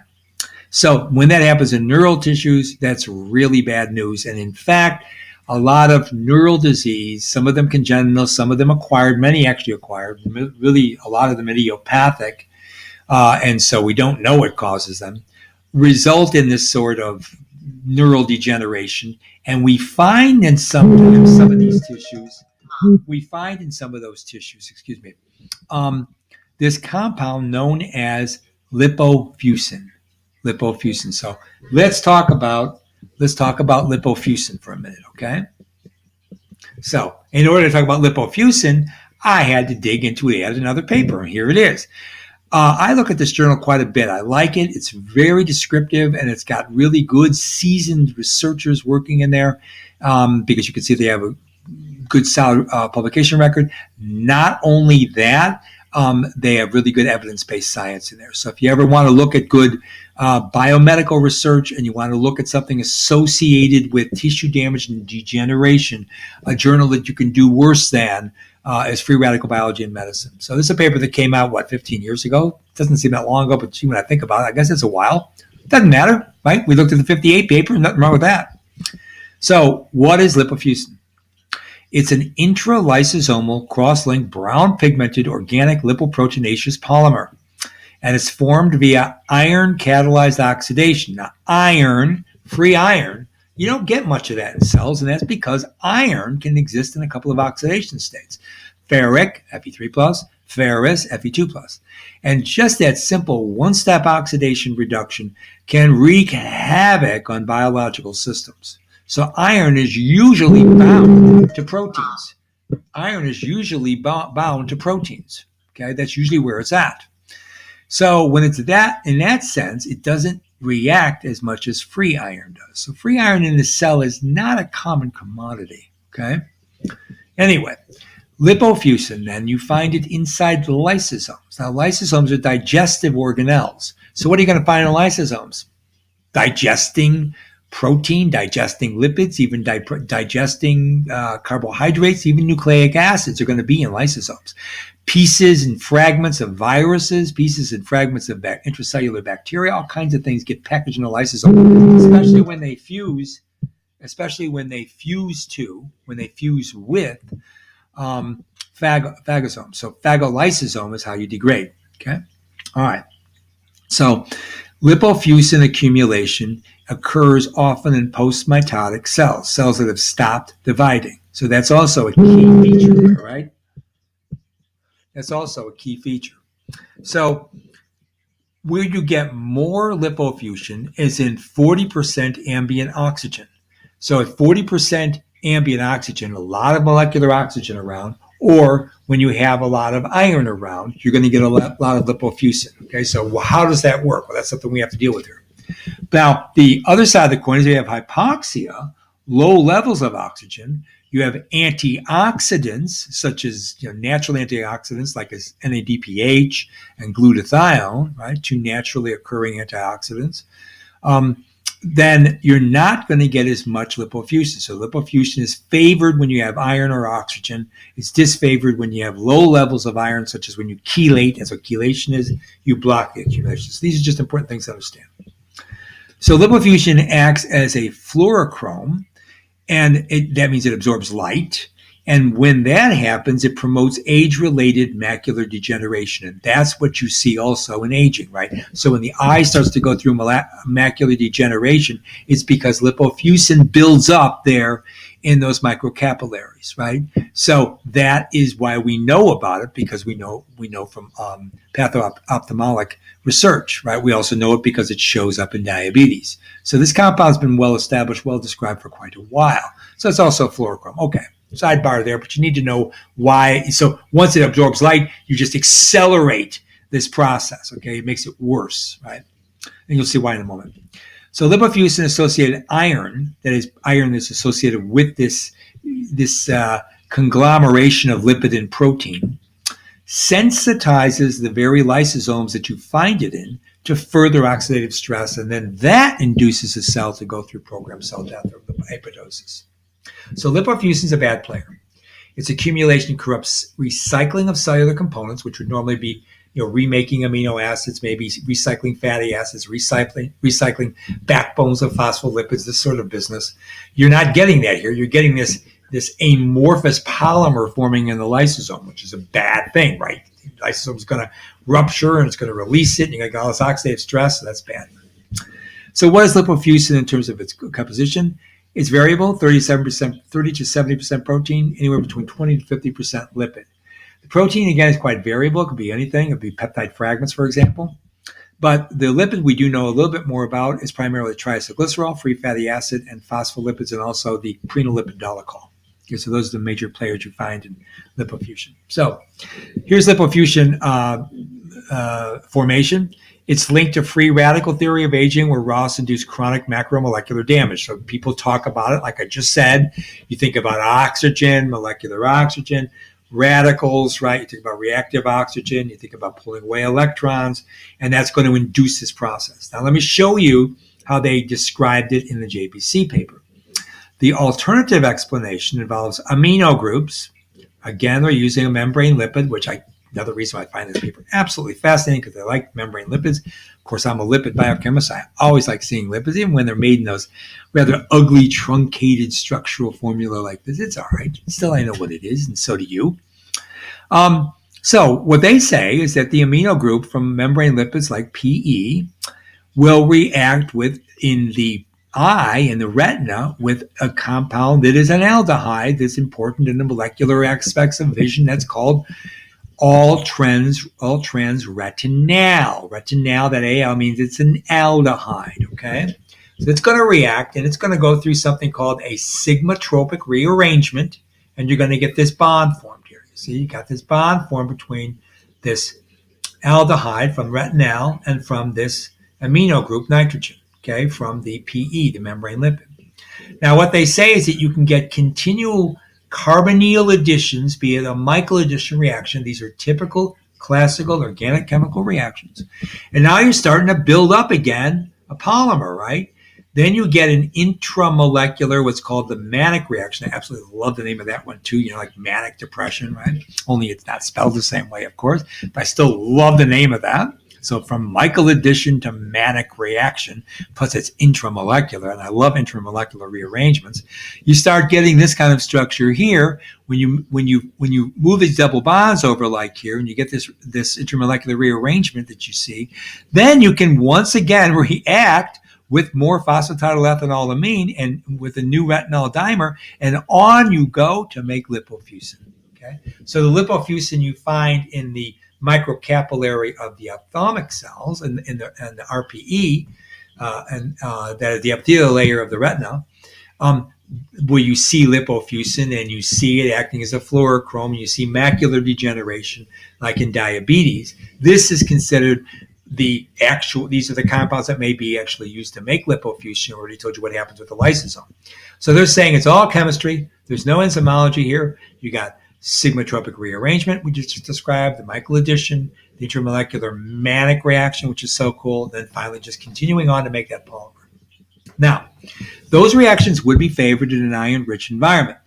So when that happens in neural tissues, that's really bad news. And in fact, a lot of neural disease, some of them congenital, some of them acquired, many actually acquired, really a lot of them idiopathic, and so we don't know what causes them, result in this sort of neural degeneration. And we find in some of these tissues, this compound known as lipofuscin. So let's talk about lipofuscin for a minute, okay? So in order to talk about lipofuscin, I had to dig into it, add another paper, and here it is. I look at this journal quite a bit. I like it. It's very descriptive, and it's got really good, seasoned researchers working in there because you can see they have a good, solid publication record. Not only that, they have really good evidence-based science in there. So if you ever want to look at good biomedical research and you want to look at something associated with tissue damage and degeneration, a journal that you can do worse than is Free Radical Biology and Medicine. So this is a paper that came out, 15 years ago? Doesn't seem that long ago, but when I think about it, I guess it's a while. Doesn't matter, right? We looked at the 58 paper, nothing wrong with that. So what is lipofuscin? It's an intralysosomal cross-linked brown pigmented organic lipoproteinaceous polymer. And it's formed via iron-catalyzed oxidation. Now, iron, free iron, you don't get much of that in cells, and that's because iron can exist in a couple of oxidation states. Ferric, Fe3+, ferrous, Fe2+. And just that simple one-step oxidation reduction can wreak havoc on biological systems. So iron is usually bound to proteins. Okay, that's usually where it's at. So when it's that, in that sense, it doesn't react as much as free iron does. So free iron in the cell is not a common commodity, okay? Anyway, lipofuscin, then, you find it inside the lysosomes. Now, lysosomes are digestive organelles. So what are you going to find in lysosomes? Digesting protein, digesting lipids, even digesting carbohydrates, even nucleic acids are going to be in lysosomes. Pieces and fragments of viruses, pieces and fragments of intracellular bacteria, all kinds of things get packaged in the lysosome, especially when they fuse with phagosomes. So phagolysosome is how you degrade. Okay, all right. So lipofuscin accumulation occurs often in post-mitotic cells that have stopped dividing. So that's also a key feature there, right? That's also a key feature. So where you get more lipofuscin is in 40% ambient oxygen. So at 40% ambient oxygen, a lot of molecular oxygen around, or when you have a lot of iron around, you're going to get a lot of lipofuscin. Okay, so how does that work? Well, that's something we have to deal with here. Now, the other side of the coin is you have hypoxia, low levels of oxygen. You have antioxidants, such as natural antioxidants like NADPH and glutathione, right? Two naturally occurring antioxidants. Then you're not going to get as much lipofuscin. So lipofuscin is favored when you have iron or oxygen. It's disfavored when you have low levels of iron, such as when you chelate. That's what chelation is. You block the accumulation. So these are just important things to understand. So lipofuscin acts as a fluorochrome, and that means it absorbs light. And when that happens, it promotes age-related macular degeneration. And that's what you see also in aging, right? So when the eye starts to go through macular degeneration, it's because lipofuscin builds up there in those microcapillaries, right? So that is why we know about it, because we know from patho-ophthalmic research, right? We also know it because it shows up in diabetes. So this compound's been well established, well described for quite a while. So it's also fluorochrome. Okay. Sidebar there, but you need to know why. So once it absorbs light, you just accelerate this process, okay? It makes it worse, right? And you'll see why in a moment. So lipofuscin-associated iron, that is iron that's associated with this conglomeration of lipid and protein, sensitizes the very lysosomes that you find it in to further oxidative stress, and then that induces the cell to go through programmed cell death or apoptosis. So lipofuscin is a bad player. Its accumulation corrupts recycling of cellular components, which would normally be, remaking amino acids, maybe recycling fatty acids, recycling backbones of phospholipids, this sort of business. You're not getting that here. You're getting this amorphous polymer forming in the lysosome, which is a bad thing, right? The lysosome is going to rupture and it's going to release it, and you're going to get all this oxidative stress, so that's bad. So what is lipofuscin in terms of its composition? It's variable, 30 to 70% protein, anywhere between 20 to 50% lipid. The protein, again, is quite variable. It could be anything. It could be peptide fragments, for example. But the lipid we do know a little bit more about is primarily triacylglycerol, free fatty acid, and phospholipids, and also the prenolipid dolichol. Okay, so those are the major players you find in lipofuscin. So here's lipofuscin formation. It's linked to free radical theory of aging, where Ross induced chronic macromolecular damage. So people talk about it, like I just said. You think about oxygen, molecular oxygen, radicals, right? You think about reactive oxygen. You think about pulling away electrons, and that's going to induce this process. Now, let me show you how they described it in the JPC paper. The alternative explanation involves amino groups. Again, they're using a membrane lipid, another reason why I find this paper absolutely fascinating, because I like membrane lipids. Of course, I'm a lipid biochemist. I always like seeing lipids, even when they're made in those rather ugly, truncated structural formula like this. It's all right. Still, I know what it is, and so do you. So what they say is that the amino group from membrane lipids like PE will react in the eye, in the retina, with a compound that is an aldehyde that's important in the molecular aspects of vision. That's called all-trans retinal. Retinal, that AL means it's an aldehyde, okay? So it's going to react, and it's going to go through something called a sigmatropic rearrangement, and you're going to get this bond formed here. You see, you got this bond formed between this aldehyde from retinal and from this amino group nitrogen, okay, from the PE, the membrane lipid. Now, what they say is that you can get continual carbonyl additions, be it a Michael addition reaction. These are typical classical organic chemical reactions. And now you're starting to build up again a polymer, right? Then you get an intramolecular, what's called the manic reaction. I absolutely love the name of that one too, like manic depression, right? Only it's not spelled the same way, of course, but I still love the name of that. So from Michael addition to manic reaction, plus it's intramolecular, and I love intramolecular rearrangements. You start getting this kind of structure here when you move these double bonds over like here, and you get this intramolecular rearrangement that you see. Then you can once again react with more phosphatidylethanolamine and with a new retinol dimer, and on you go to make lipofuscin. Okay, so the lipofuscin you find in the microcapillary of the ophthalmic cells and the RPE, that is the epithelial layer of the retina, where you see lipofuscin and you see it acting as a fluorochrome, and you see macular degeneration like in diabetes. This is considered these are the compounds that may be actually used to make lipofuscin. I already told you what happens with the lysosome. So they're saying it's all chemistry. There's no enzymology here. You got Sigmatropic rearrangement, we just described, the Michael addition, the intermolecular manic reaction, which is so cool, then finally just continuing on to make that polymer. Now, those reactions would be favored in an iron-rich environment.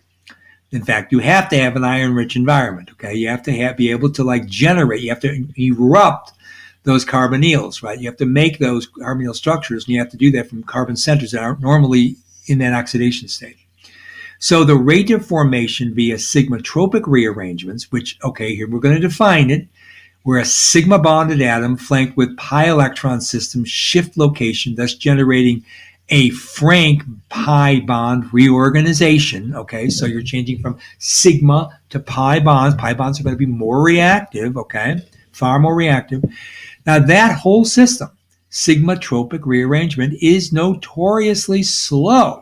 In fact, you have to have an iron-rich environment, okay? You have to be able to generate, you have to erupt those carbonyls, right? You have to make those carbonyl structures, and you have to do that from carbon centers that aren't normally in that oxidation state. So the rate of formation via sigmatropic rearrangements, which, okay, here we're going to define it, where a sigma bonded atom flanked with pi electron system shift location, thus generating a frank pi bond reorganization. Okay, so you're changing from sigma to pi bonds. Pi bonds are going to be more reactive, okay, far more reactive. Now that whole system, sigmatropic rearrangement, is notoriously slow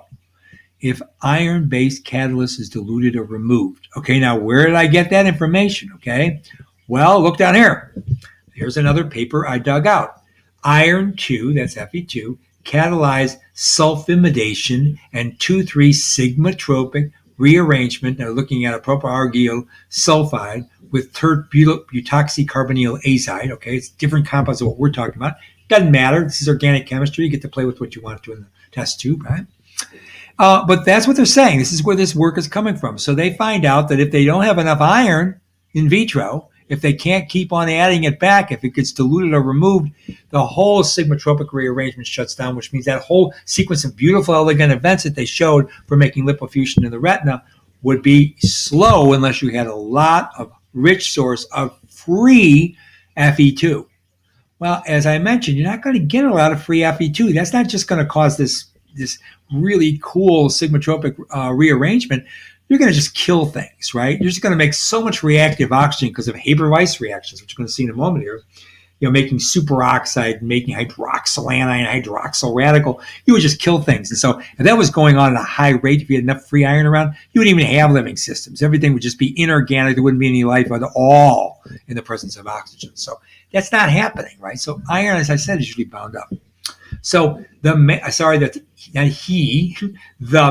if iron-based catalyst is diluted or removed. Okay, now where did I get that information? Okay, well, look down here. Here's another paper I dug out. Iron 2, that's Fe2, catalyzed sulfimidation and 2,3 sigmatropic rearrangement. Now looking at a propargyl sulfide with tert-butoxycarbonyl azide. Okay, it's different compounds of what we're talking about. Doesn't matter. This is organic chemistry. You get to play with what you want to in the test tube, right? But that's what they're saying. This is where this work is coming from. So they find out that if they don't have enough iron in vitro, if they can't keep on adding it back, if it gets diluted or removed, the whole sigmatropic rearrangement shuts down, which means that whole sequence of beautiful, elegant events that they showed for making lipofuscin in the retina would be slow unless you had a lot of rich source of free Fe2. Well, as I mentioned, you're not going to get a lot of free Fe2. That's not just going to cause this really cool sigmatropic rearrangement. You're going to just kill things, right? You're just going to make so much reactive oxygen because of Haber-Weiss reactions, which you're going to see in a moment here. Making superoxide, making hydroxyl anion, hydroxyl radical. You would just kill things. And so if that was going on at a high rate, if you had enough free iron around, you wouldn't even have living systems. Everything would just be inorganic. There wouldn't be any life at all in the presence of oxygen. So that's not happening, right? So iron, as I said, is usually bound up. So the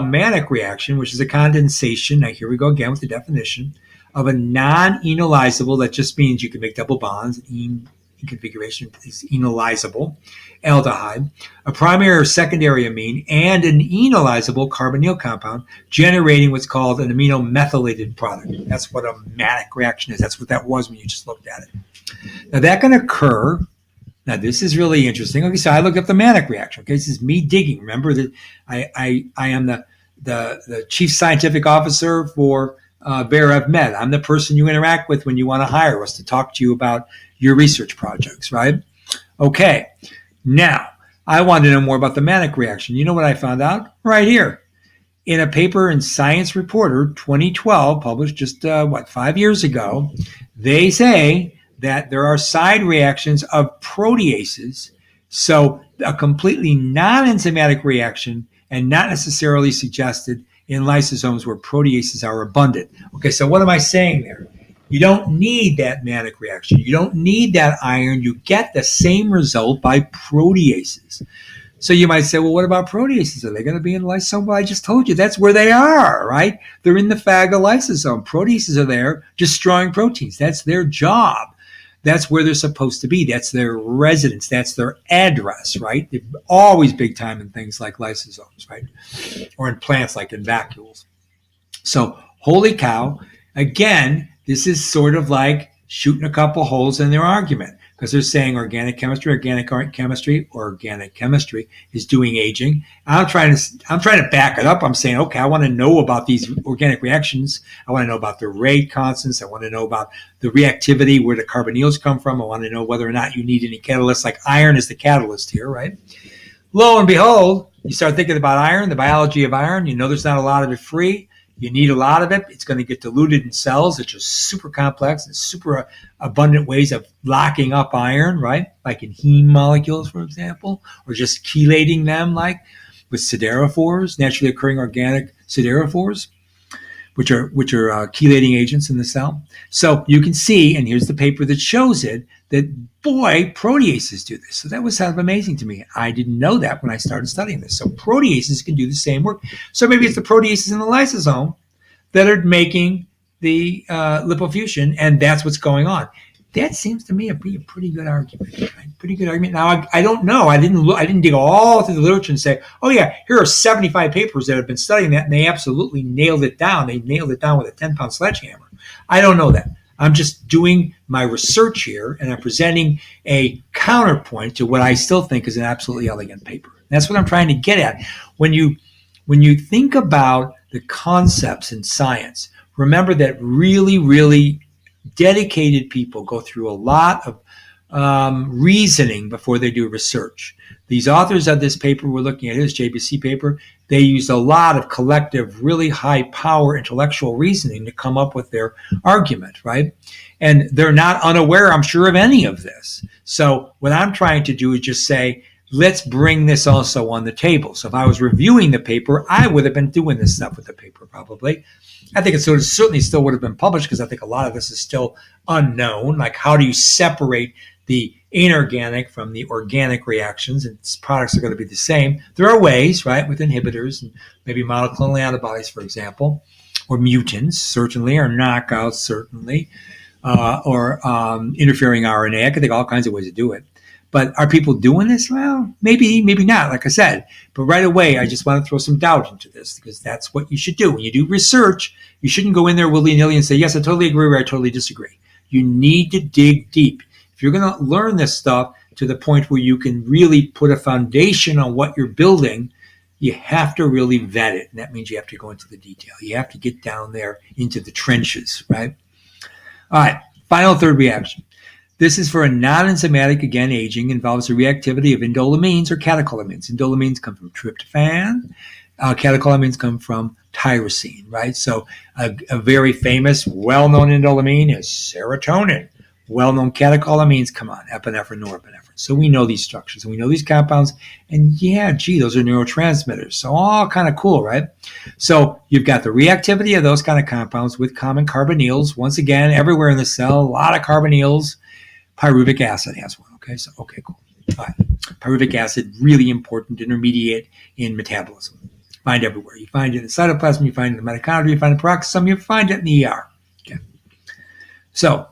manic reaction, which is a condensation, now here we go again with the definition, of a non-enolizable, that just means you can make double bonds, in configuration is enolizable, aldehyde, a primary or secondary amine, and an enolizable carbonyl compound, generating what's called an aminomethylated product. That's what a manic reaction is. That's what that was when you just looked at it. Now that can occur. Now, this is really interesting. Okay, so I looked up the manic reaction. Okay, this is me digging. Remember that I am the chief scientific officer for VerEvMed. I'm the person you interact with when you want to hire us to talk to you about your research projects, right? Okay, now I wanted to know more about the manic reaction. You know what I found out? Right here. In a paper in Science Reporter 2012, published just, 5 years ago, they say that there are side reactions of proteases, so a completely non-enzymatic reaction and not necessarily suggested in lysosomes where proteases are abundant. Okay, so what am I saying there? You don't need that manic reaction. You don't need that iron. You get the same result by proteases. So you might say, well, what about proteases? Are they going to be in the lysosome? Well, I just told you that's where they are, right? They're in the phagolysosome. Proteases are there destroying proteins. That's their job. That's where they're supposed to be. That's their residence. That's their address, right? They're always big time in things like lysosomes, right? Or in plants like in vacuoles. So, holy cow, again, this is sort of like shooting a couple holes in their argument, because they're saying organic chemistry is doing aging. I'm trying to back it up. I'm saying, okay, I want to know about these organic reactions. I want to know about the rate constants. I want to know about the reactivity, where the carbonyls come from. I want to know whether or not you need any catalysts, like iron is the catalyst here, right? Lo and behold, you start thinking about iron, the biology of iron. You know there's not a lot of it free. You need a lot of it. It's going to get diluted in cells. It's just super complex and super abundant ways of locking up iron, right? Like in heme molecules, for example, or just chelating them, like with siderophores, naturally occurring organic siderophores, which are chelating agents in the cell. So you can see, and here's the paper that shows it, that boy, proteases do this. So that was kind of amazing to me. I didn't know that when I started studying this. So proteases can do the same work. So maybe it's the proteases in the lysosome that are making the lipofuscin, and that's what's going on. That seems to me to be a pretty good argument. Right? Pretty good argument. Now I don't know. I didn't dig all through the literature and say, oh yeah, here are 75 papers that have been studying that, and they absolutely nailed it down. They nailed it down with a 10-pound sledgehammer. I don't know that. I'm just doing my research here, and I'm presenting a counterpoint to what I still think is an absolutely elegant paper. That's what I'm trying to get at. When you think about the concepts in science, remember that really, really dedicated people go through a lot of reasoning before they do research. These authors of this paper we're looking at, this JBC paper, they used a lot of collective, really high power intellectual reasoning to come up with their argument, right? And they're not unaware, I'm sure, of any of this. So what I'm trying to do is just say, let's bring this also on the table. So if I was reviewing the paper, I would have been doing this stuff with the paper probably. I think it certainly still would have been published, because I think a lot of this is still unknown. Like, how do you separate the inorganic from the organic reactions? And its products are going to be the same. There are ways, right, with inhibitors and maybe monoclonal antibodies, for example, or mutants, certainly, or knockouts, certainly, or interfering RNA. I could think all kinds of ways to do it. But are people doing this? Well, maybe not, like I said. But right away, I just want to throw some doubt into this, because that's what you should do. When you do research, you shouldn't go in there willy-nilly and say, yes, I totally agree, or I totally disagree. You need to dig deep. If you're going to learn this stuff to the point where you can really put a foundation on what you're building, you have to really vet it. And that means you have to go into the detail. You have to get down there into the trenches, right? All right, final third reaction. This is for a non-enzymatic, again, aging, involves the reactivity of indoleamines or catecholamines. Indoleamines come from tryptophan. Catecholamines come from tyrosine, right? So a very famous, well-known indoleamine is serotonin. Well-known catecholamines, come on, epinephrine, norepinephrine. So we know these structures, and we know these compounds, and yeah, gee, those are neurotransmitters. So all kind of cool, right? So you've got the reactivity of those kind of compounds with common carbonyls. Once again, everywhere in the cell, a lot of carbonyls. Pyruvic acid has one, okay? So, okay, cool. All right. Pyruvic acid, really important intermediate in metabolism. Find everywhere. You find it in the cytoplasm, you find it in the mitochondria, you find it in peroxisome, you find it in the ER. Okay. So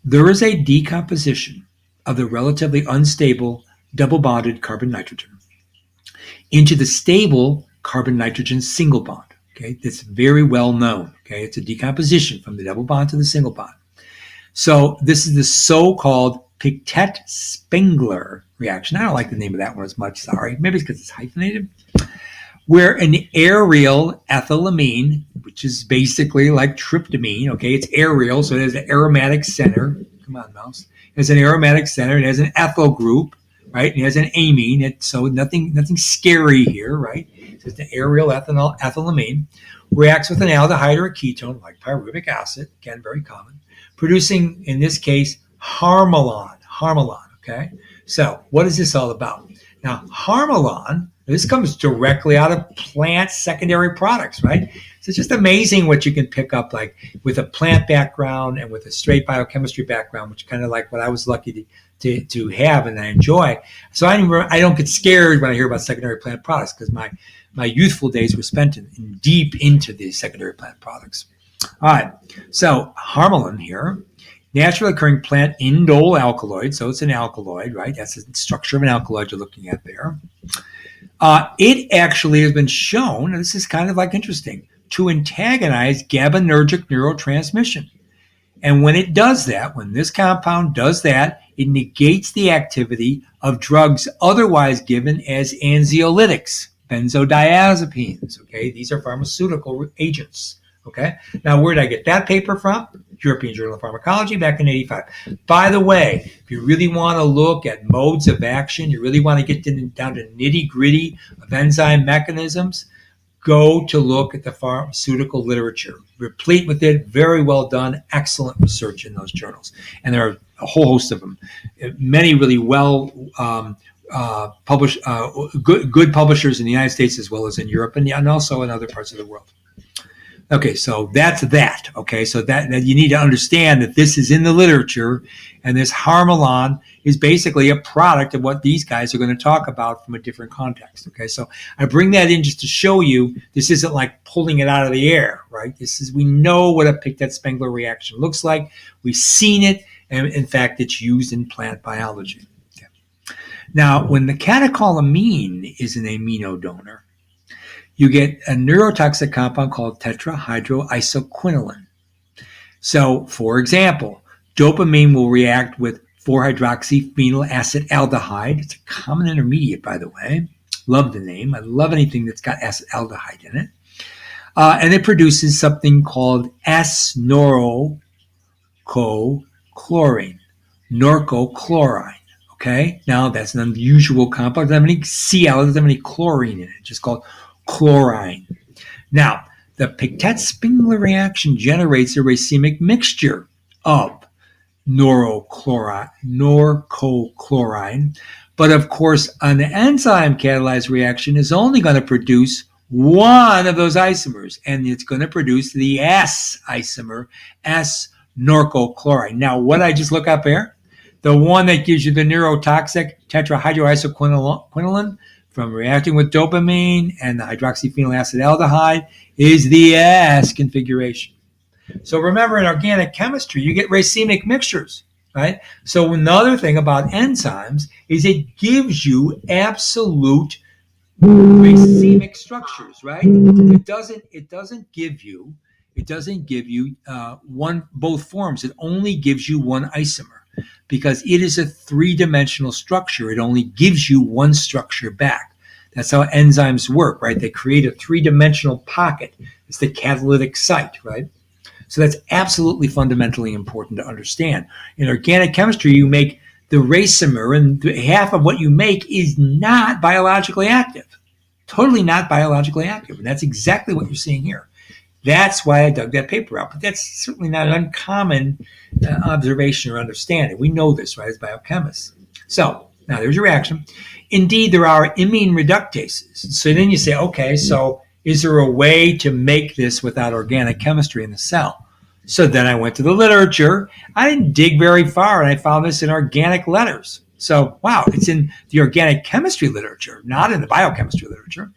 there is a decomposition of the relatively unstable double-bonded carbon-nitrogen into the stable carbon-nitrogen single bond. Okay, that's very well known. Okay, it's a decomposition from the double bond to the single bond. So this is the so-called Pic Tet Spangler reaction. I don't like the name of that one as much, sorry. Maybe it's because it's hyphenated. Where an aryl ethylamine, which is basically like tryptamine, okay, it's aryl, so it has an aromatic center. Come on, mouse. It has an aromatic center. It has an ethyl group, right? It has an amine. So nothing scary here, right? So it's an aryl ethylamine. Reacts with an aldehyde or a ketone, like pyruvic acid, again, very common, producing, in this case, harmalon, okay? So what is this all about? Now, harmalon, this comes directly out of plant secondary products, right? So it's just amazing what you can pick up, like with a plant background and with a straight biochemistry background, which is kind of like what I was lucky to have and I enjoy. So I don't get scared when I hear about secondary plant products, because my youthful days were spent in deep into these secondary plant products. All right, so harmalon here naturally occurring plant indole alkaloid. So it's an alkaloid, right? That's the structure of an alkaloid you're looking at there. It actually has been shown, and this is kind of like interesting, to antagonize GABAergic neurotransmission. And when it does that, when this compound does that, it negates the activity of drugs otherwise given as anxiolytics, benzodiazepines. Okay, these are pharmaceutical agents. Okay, now where did I get that paper from? European Journal of Pharmacology back in '85. By the way, if you really want to look at modes of action, you really want to get down to nitty gritty of enzyme mechanisms, go to look at the pharmaceutical literature, replete with it, very well done, excellent research in those journals. And there are a whole host of them. Many really well published, good publishers in the United States as well as in Europe and also in other parts of the world. Okay, so that's that. Okay, so that you need to understand that this is in the literature, and this Harmalan is basically a product of what these guys are going to talk about from a different context. Okay, so I bring that in just to show you this isn't like pulling it out of the air, right? We know what a Pic Tet Spangler reaction looks like. We've seen it, and in fact, it's used in plant biology. Okay. Now, when the catecholamine is an amino donor, you get a neurotoxic compound called tetrahydroisoquinoline. So, for example, dopamine will react with 4-hydroxyphenylacetaldehyde. It's a common intermediate, by the way. Love the name. I love anything that's got acetaldehyde in it. And it produces something called S-norocochlorine, norcochlorine. Okay? Now, that's an unusual compound. It doesn't have any Cl, it doesn't have any chlorine in it. It's just called chlorine. Now, the Pic Tet Spangler reaction generates a racemic mixture of norcochlorine, but of course, an enzyme catalyzed reaction is only going to produce one of those isomers, and it's going to produce the S isomer, S-norcochlorine. Now, what did I just look up here? The one that gives you the neurotoxic tetrahydroisoquinoline from reacting with dopamine and the hydroxyphenylacetaldehyde is the S configuration. So remember, in organic chemistry, you get racemic mixtures, right? So another thing about enzymes is it gives you absolute racemic structures, right? It doesn't give you both forms. It only gives you one isomer. Because it is a three-dimensional structure, it only gives you one structure back. That's how enzymes work, right? They create a three-dimensional pocket. It's the catalytic site, right? So that's absolutely fundamentally important to understand. In organic chemistry, you make the racemer, and half of what you make is not biologically active. Totally not biologically active. And that's exactly what you're seeing here. That's why I dug that paper out. But that's certainly not an uncommon observation or understanding. We know this, right, as biochemists. So now there's your reaction. Indeed, there are imine reductases. So then you say, okay, so is there a way to make this without organic chemistry in the cell? So then I went to the literature. I didn't dig very far, and I found this in organic letters. So, wow, it's in the organic chemistry literature, not in the biochemistry literature.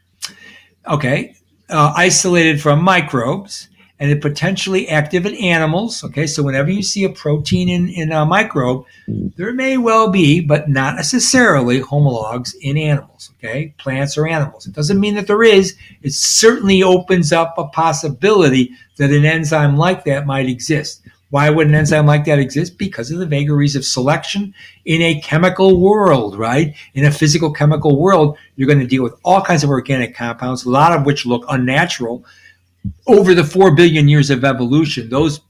Okay. Isolated from microbes, and it potentially active in animals. Okay, so whenever you see a protein in a microbe, there may well be, but not necessarily, homologs in animals. Okay, plants or animals. It doesn't mean that there is. It certainly opens up a possibility that an enzyme like that might exist. Why would an enzyme like that exist? Because of the vagaries of selection in a chemical world, right? In a physical chemical world, you're going to deal with all kinds of organic compounds, a lot of which look unnatural. Over the 4 billion years of evolution, those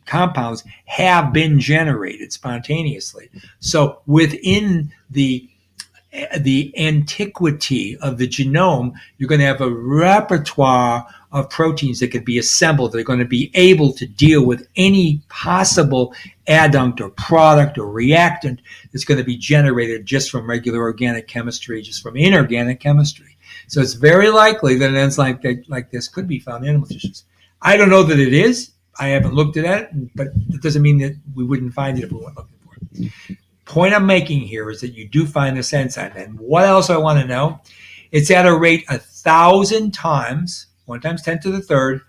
compounds have been generated spontaneously. So within the antiquity of the genome, you're going to have a repertoire of proteins that could be assembled. They're going to be able to deal with any possible adjunct or product or reactant that's going to be generated just from regular organic chemistry, just from inorganic chemistry. So it's very likely that an enzyme like this could be found in animal tissues. I don't know that it is. I haven't looked at it, but it doesn't mean that we wouldn't find it if we weren't looking for it. Point I'm making here is that you do find this enzyme. And what else I want to know? It's at a rate 1,000 times 1 times 10 to the third,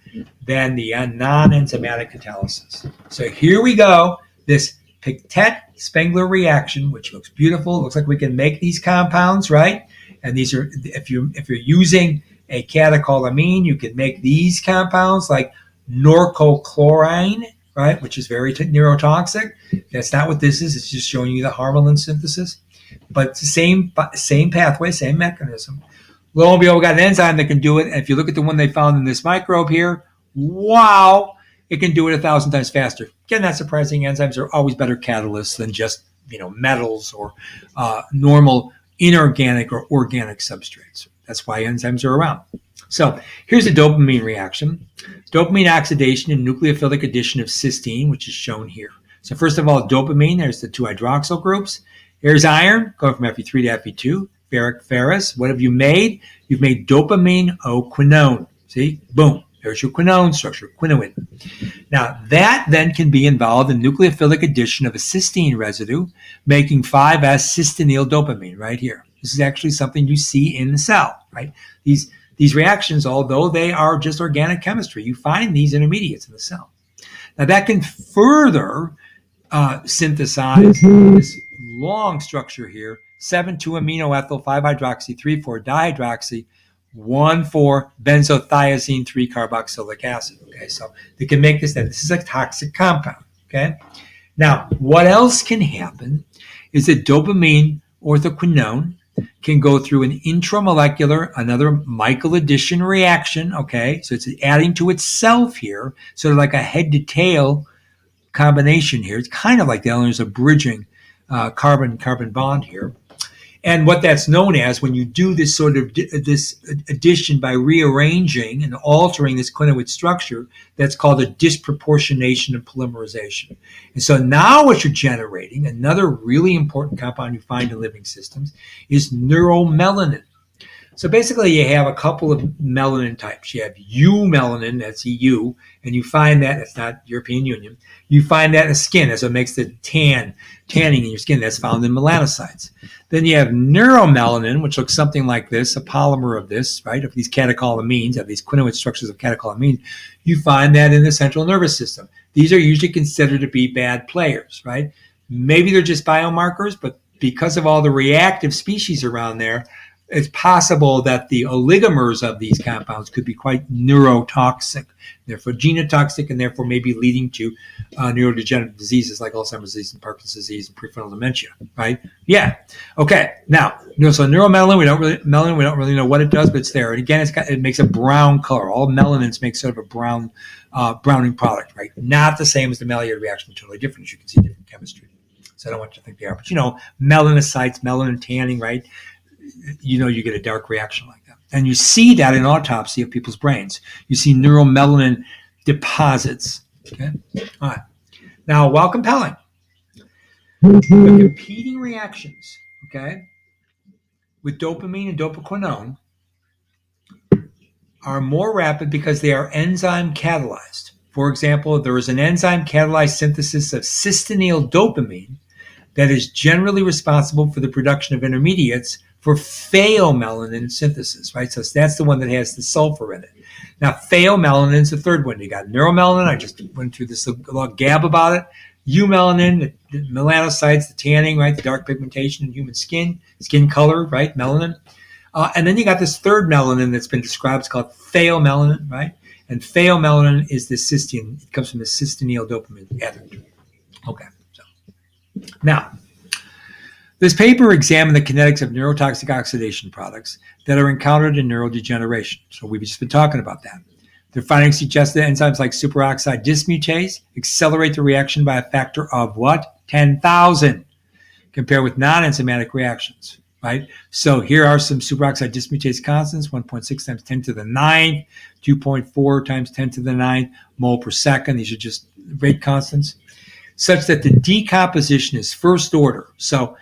than the non-enzymatic catalysis. So here we go, this Pic Tet Spangler reaction, which looks beautiful. It looks like we can make these compounds, right? And these are, if you're using a catecholamine, you can make these compounds like norcochlorine, right, which is very neurotoxic. That's not what this is. It's just showing you the harmaline synthesis. But it's the same pathway, same mechanism. Lo and behold, we got an enzyme that can do it. And if you look at the one they found in this microbe here, wow, it can do it 1,000 times faster. Again, not surprising. Enzymes are always better catalysts than just metals or normal inorganic or organic substrates. That's why enzymes are around. So here's a dopamine reaction. Dopamine oxidation and nucleophilic addition of cysteine, which is shown here. So first of all, dopamine, there's the 2 hydroxyl groups. Here's iron, going from Fe3 to Fe2. Ferric ferrous. What have you made? You've made dopamine O-quinone. See? Boom. There's your quinone structure, quinoin. Now, that then can be involved in nucleophilic addition of a cysteine residue, making 5S-cystenyl dopamine right here. This is actually something you see in the cell, right? These reactions, although they are just organic chemistry, you find these intermediates in the cell. Now, that can further synthesize this long structure here, 7,2-aminoethyl, 5-hydroxy, 3,4-dihydroxy, 1,4-benzothiazine, 3-carboxylic acid. Okay, so they can make this. This is a toxic compound. Okay, now what else can happen is that dopamine orthoquinone can go through an intramolecular, another Michael addition reaction. Okay, so it's adding to itself here, sort of like a head to tail combination here. It's kind of like there's a bridging carbon bond here. And what that's known as, when you do this sort of this addition by rearranging and altering this quinoid structure, that's called a disproportionation and polymerization. And so now what you're generating, another really important compound you find in living systems, is neuromelanin. So basically you have a couple of melanin types. You have eumelanin, that's EU, and you find that, it's not European Union, you find that in the skin, that's what makes the tanning in your skin, that's found in melanocytes. Then you have neuromelanin, which looks something like this, a polymer of this, right, of these catecholamines, of these quinoid structures of catecholamines. You find that in the central nervous system. These are usually considered to be bad players, right? Maybe they're just biomarkers, but because of all the reactive species around there, it's possible that the oligomers of these compounds could be quite neurotoxic, therefore genotoxic, and therefore maybe leading to neurodegenerative diseases like Alzheimer's disease and Parkinson's disease and prefrontal dementia, right? Yeah. Okay. Now, so neuromelanin, we don't really know what it does, but it's there. And again, it makes a brown color. All melanins make sort of a browning product, right? Not the same as the Maillard reaction, totally different. As you can see, different chemistry. So I don't want you to think they are, but melanocytes, melanin tanning, right? You get a dark reaction like that. And you see that in autopsy of people's brains. You see neuromelanin deposits. Okay? All right. Now, while compelling, the competing reactions, okay, with dopamine and dopaquinone are more rapid because they are enzyme catalyzed. For example, there is an enzyme catalyzed synthesis of cystenyl dopamine that is generally responsible for the production of intermediates for pheomelanin synthesis, right? So that's the one that has the sulfur in it. Now, pheomelanin is the third one. You got neuromelanin. I just went through this little gab about it. Eumelanin, the melanocytes, the tanning, right? The dark pigmentation in human skin color, right? Melanin. And then you got this third melanin that's been described. It's called pheomelanin, right? And pheomelanin is the cysteine. It comes from the cystenyl dopamine ether. Okay. So now, this paper examined the kinetics of neurotoxic oxidation products that are encountered in neurodegeneration. So we've just been talking about that. Their findings suggest that enzymes like superoxide dismutase accelerate the reaction by a factor of what? 10,000, compared with non-enzymatic reactions, right? So here are some superoxide dismutase constants: 1.6 times 10 to the 9th, 2.4 times 10 to the 9th mole per second. These are just rate constants, such that the decomposition is first order. So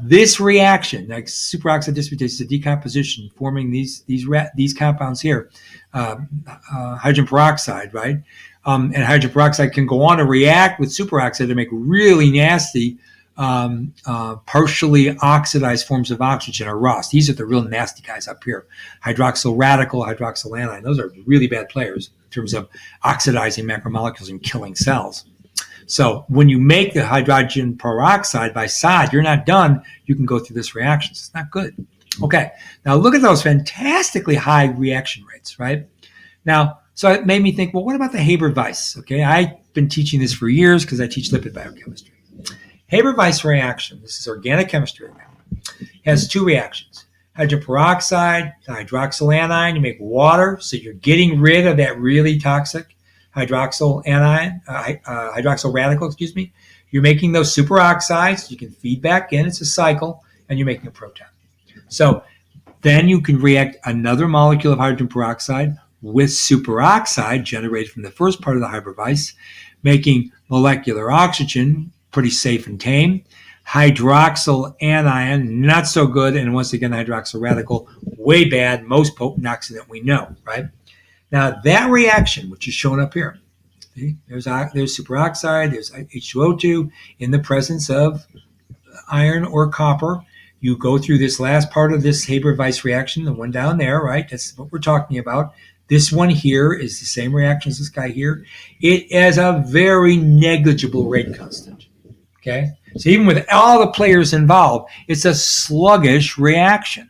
this reaction, like superoxide dismutase, is a decomposition forming these compounds here, hydrogen peroxide, right? And hydrogen peroxide can go on to react with superoxide to make really nasty partially oxidized forms of oxygen or rust. These are the real nasty guys up here. Hydroxyl radical, hydroxyl anion. Those are really bad players in terms of oxidizing macromolecules and killing cells. So when you make the hydrogen peroxide by SOD, you're not done. You can go through this reaction. It's not good. Okay, now look at those fantastically high reaction rates, right? Now, so it made me think, well, what about the Haber-Weiss? Okay, I've been teaching this for years because I teach lipid biochemistry. Haber-Weiss reaction, this is organic chemistry right now, has two reactions. Hydrogen peroxide to hydroxyl anion, you make water, so you're getting rid of that really toxic hydroxyl anion, hydroxyl radical, excuse me. You're making those superoxides, you can feed back in, it's a cycle, and you're making a proton. So then you can react another molecule of hydrogen peroxide with superoxide generated from the first part of the Haber-Weiss, making molecular oxygen, pretty safe and tame. Hydroxyl anion, not so good, and once again, hydroxyl radical, way bad, most potent oxidant we know, right? Now that reaction, which is shown up here, see, there's superoxide, there's H2O2 in the presence of iron or copper. You go through this last part of this Haber-Weiss reaction, the one down there, right? That's what we're talking about. This one here is the same reaction as this guy here. It has a very negligible rate constant, okay? So even with all the players involved, it's a sluggish reaction.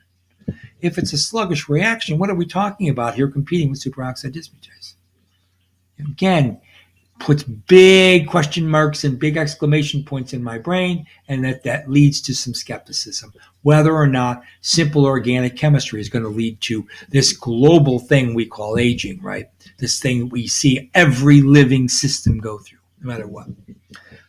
If it's a sluggish reaction, what are we talking about here competing with superoxide dismutase? Again, puts big question marks and big exclamation points in my brain, and that leads to some skepticism, whether or not simple organic chemistry is going to lead to this global thing we call aging, right? This thing we see every living system go through, no matter what.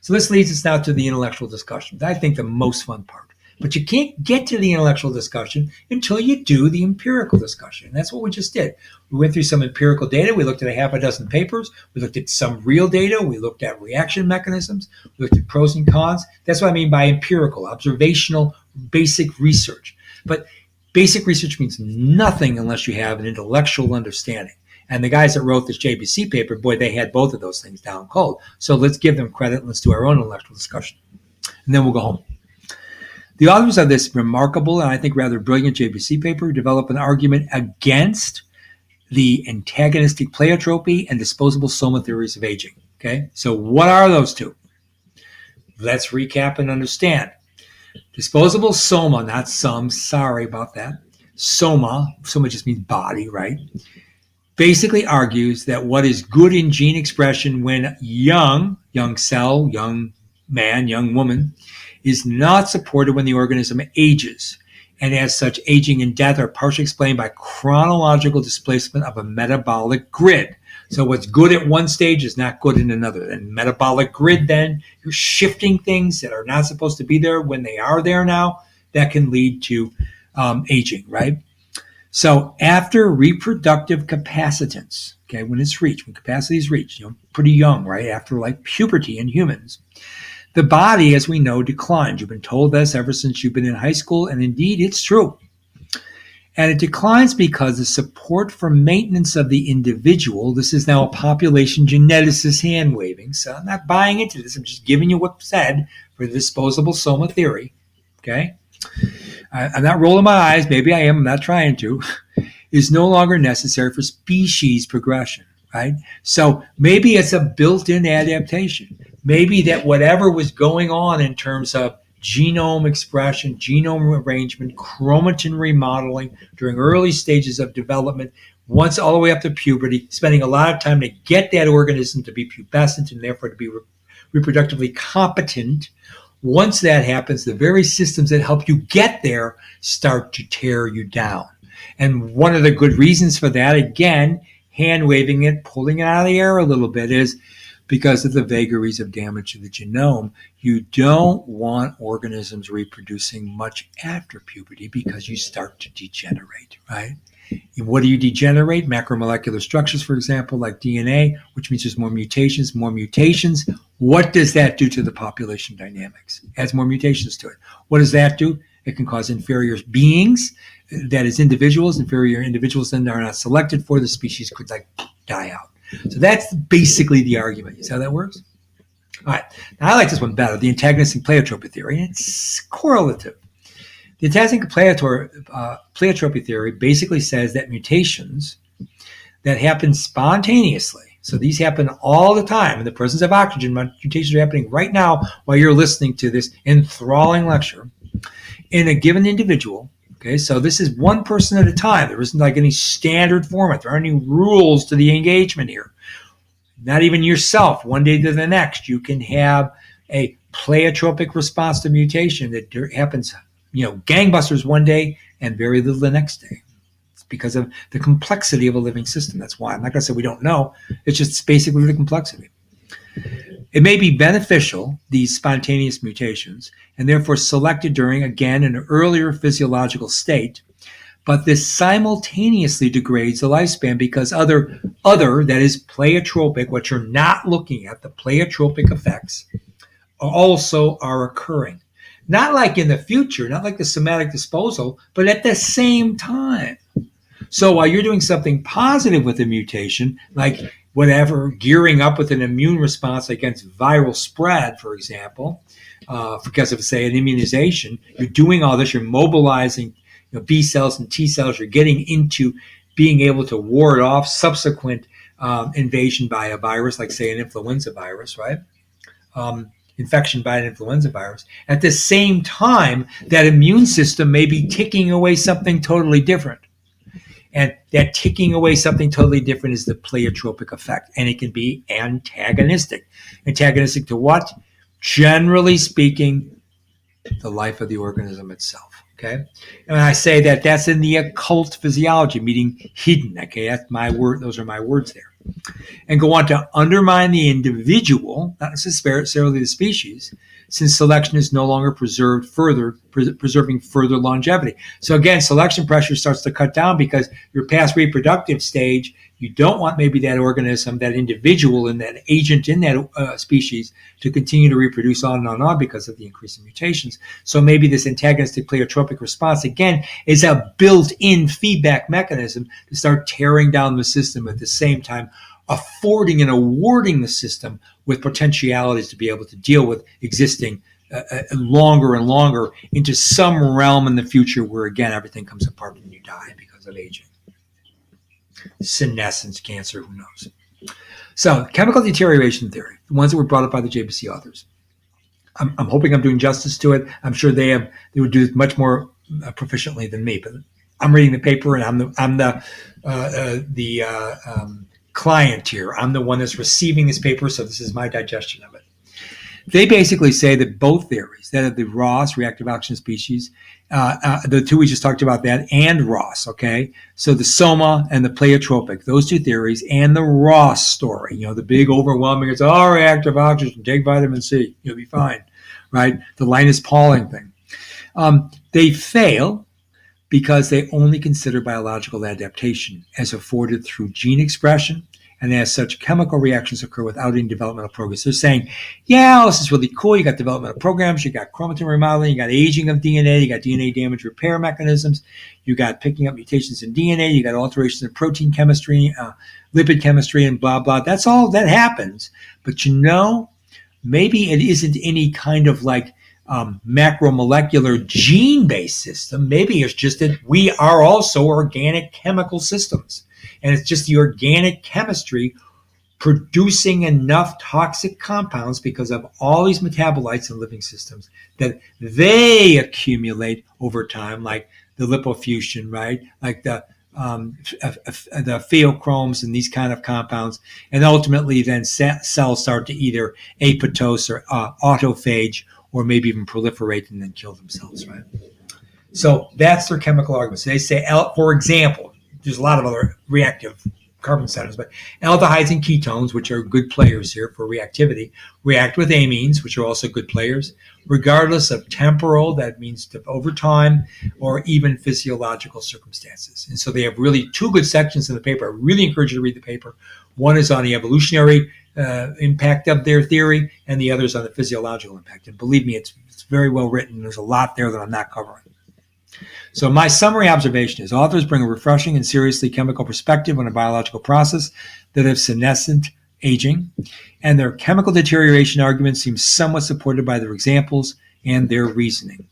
So this leads us now to the intellectual discussion. I think the most fun part. But you can't get to the intellectual discussion until you do the empirical discussion. And that's what we just did. We went through some empirical data. We looked at a half a dozen papers. We looked at some real data. We looked at reaction mechanisms. We looked at pros and cons. That's what I mean by empirical, observational, basic research. But basic research means nothing unless you have an intellectual understanding. And the guys that wrote this JBC paper, boy, they had both of those things down cold. So let's give them credit and let's do our own intellectual discussion. And then we'll go home. The authors of this remarkable and I think rather brilliant JBC paper develop an argument against the antagonistic pleiotropy and disposable soma theories of aging. Okay, so what are those two? Let's recap and understand. Disposable soma, not some, sorry about that. Soma just means body, right? Basically argues that what is good in gene expression when young cell, young man, young woman, is not supported when the organism ages. And as such, aging and death are partially explained by chronological displacement of a metabolic grid. So what's good at one stage is not good in another. And metabolic grid, then, you're shifting things that are not supposed to be there when they are there now. That can lead to aging, right? So after reproductive capacitance, okay, when it's reached, when capacity is reached, pretty young, right? After like puberty in humans, the body, as we know, declines. You've been told this ever since you've been in high school, and indeed, it's true. And it declines because the support for maintenance of the individual, this is now a population geneticist hand-waving, so I'm not buying into this. I'm just giving you what's said for the disposable soma theory, okay? I'm not rolling my eyes. Maybe I am. I'm not trying to. Is no longer necessary for species progression, right? So maybe it's a built-in adaptation. Maybe that whatever was going on in terms of genome expression, genome arrangement, chromatin remodeling during early stages of development, once all the way up to puberty, spending a lot of time to get that organism to be pubescent and therefore to be reproductively competent. Once that happens, the very systems that help you get there start to tear you down. And one of the good reasons for that, again, hand waving it, pulling it out of the air a little bit, is because of the vagaries of damage to the genome. You don't want organisms reproducing much after puberty because you start to degenerate, right? And what do you degenerate? Macromolecular structures, for example, like DNA, which means there's more mutations. More mutations. What does that do to the population dynamics? Adds more mutations to it. What does that do? It can cause inferior beings, that is individuals. Inferior individuals then are not selected for. The species could die out. So that's basically the argument. You see how that works? All right. Now, I like this one better, the antagonistic pleiotropy theory. It's correlative. The antagonistic pleiotropy theory basically says that mutations that happen spontaneously, so these happen all the time in the presence of oxygen, mutations are happening right now while you're listening to this enthralling lecture, in a given individual. Okay, so this is one person at a time. There isn't like any standard format. There aren't any rules to the engagement here. Not even yourself, one day to the next, you can have a pleiotropic response to mutation that happens, gangbusters one day and very little the next day. It's because of the complexity of a living system. That's why I'm not going to say we don't know. It's just basically the complexity. It may be beneficial, these spontaneous mutations, and therefore selected during, again, an earlier physiological state, but this simultaneously degrades the lifespan because other, that is pleiotropic, what you're not looking at, the pleiotropic effects, also are occurring. Not like in the future, not like the somatic disposal, but at the same time. So while you're doing something positive with a mutation, like whatever, gearing up with an immune response against viral spread, for example, because of, say, an immunization, you're doing all this, you're mobilizing B cells and T cells, you're getting into being able to ward off subsequent invasion by a virus, like, say, an influenza virus, right? Infection by an influenza virus. At the same time, that immune system may be ticking away something totally different. And that ticking away something totally different is the pleiotropic effect. And it can be antagonistic. Antagonistic to what? Generally speaking, the life of the organism itself. Okay? And when I say that, that's in the occult physiology, meaning hidden. Okay? That's my word. Those are my words there. And go on to undermine the individual, not necessarily the species, since selection is no longer preserving further longevity. So again, selection pressure starts to cut down because you're past reproductive stage. You don't want maybe that organism, that individual, and that agent in that species to continue to reproduce on and on because of the increase in mutations. So maybe this antagonistic pleiotropic response, again, is a built-in feedback mechanism to start tearing down the system at the same time, affording and awarding the system with potentialities to be able to deal with existing longer and longer into some realm in the future where, again, everything comes apart and you die because of aging. Senescence, cancer, who knows? So, chemical deterioration theory, the ones that were brought up by the JBC authors. I'm hoping I'm doing justice to it. I'm sure they would do it much more proficiently than me, but I'm reading the paper and I'm the client here. I'm the one that's receiving this paper, so this is my digestion of it. They basically say that both theories, that of the Ross, reactive oxygen species, the two we just talked about that, and Ross, okay? So the soma and the pleiotropic, those two theories, and the Ross story, the big overwhelming, it's all reactive oxygen, take vitamin C, you'll be fine, right? The Linus Pauling thing. They fail because they only consider biological adaptation as afforded through gene expression, and as such, chemical reactions occur without any developmental progress. They're saying, yeah, this is really cool. You got developmental programs, you got chromatin remodeling, you got aging of DNA, you got DNA damage repair mechanisms, you got picking up mutations in DNA, you got alterations in protein chemistry, lipid chemistry, and blah, blah. That's all that happens. But maybe it isn't any kind of like macromolecular gene-based system. Maybe it's just that we are also organic chemical systems. And it's just the organic chemistry producing enough toxic compounds because of all these metabolites in living systems that they accumulate over time, like the lipofuscin, right? Like the pheochromes and these kind of compounds. And ultimately then cells start to either apoptose or autophage or maybe even proliferate and then kill themselves, right? So that's their chemical arguments. They say, for example, there's a lot of other reactive carbon centers, but aldehydes and ketones, which are good players here for reactivity, react with amines, which are also good players, regardless of temporal, that means over time, or even physiological circumstances. And so they have really two good sections in the paper. I really encourage you to read the paper. One is on the evolutionary impact of their theory, and the other is on the physiological impact. And believe me, it's very well written. There's a lot there that I'm not covering. So my summary observation is authors bring a refreshing and seriously chemical perspective on a biological process that is senescent aging, and their chemical deterioration argument seems somewhat supported by their examples and their reasoning.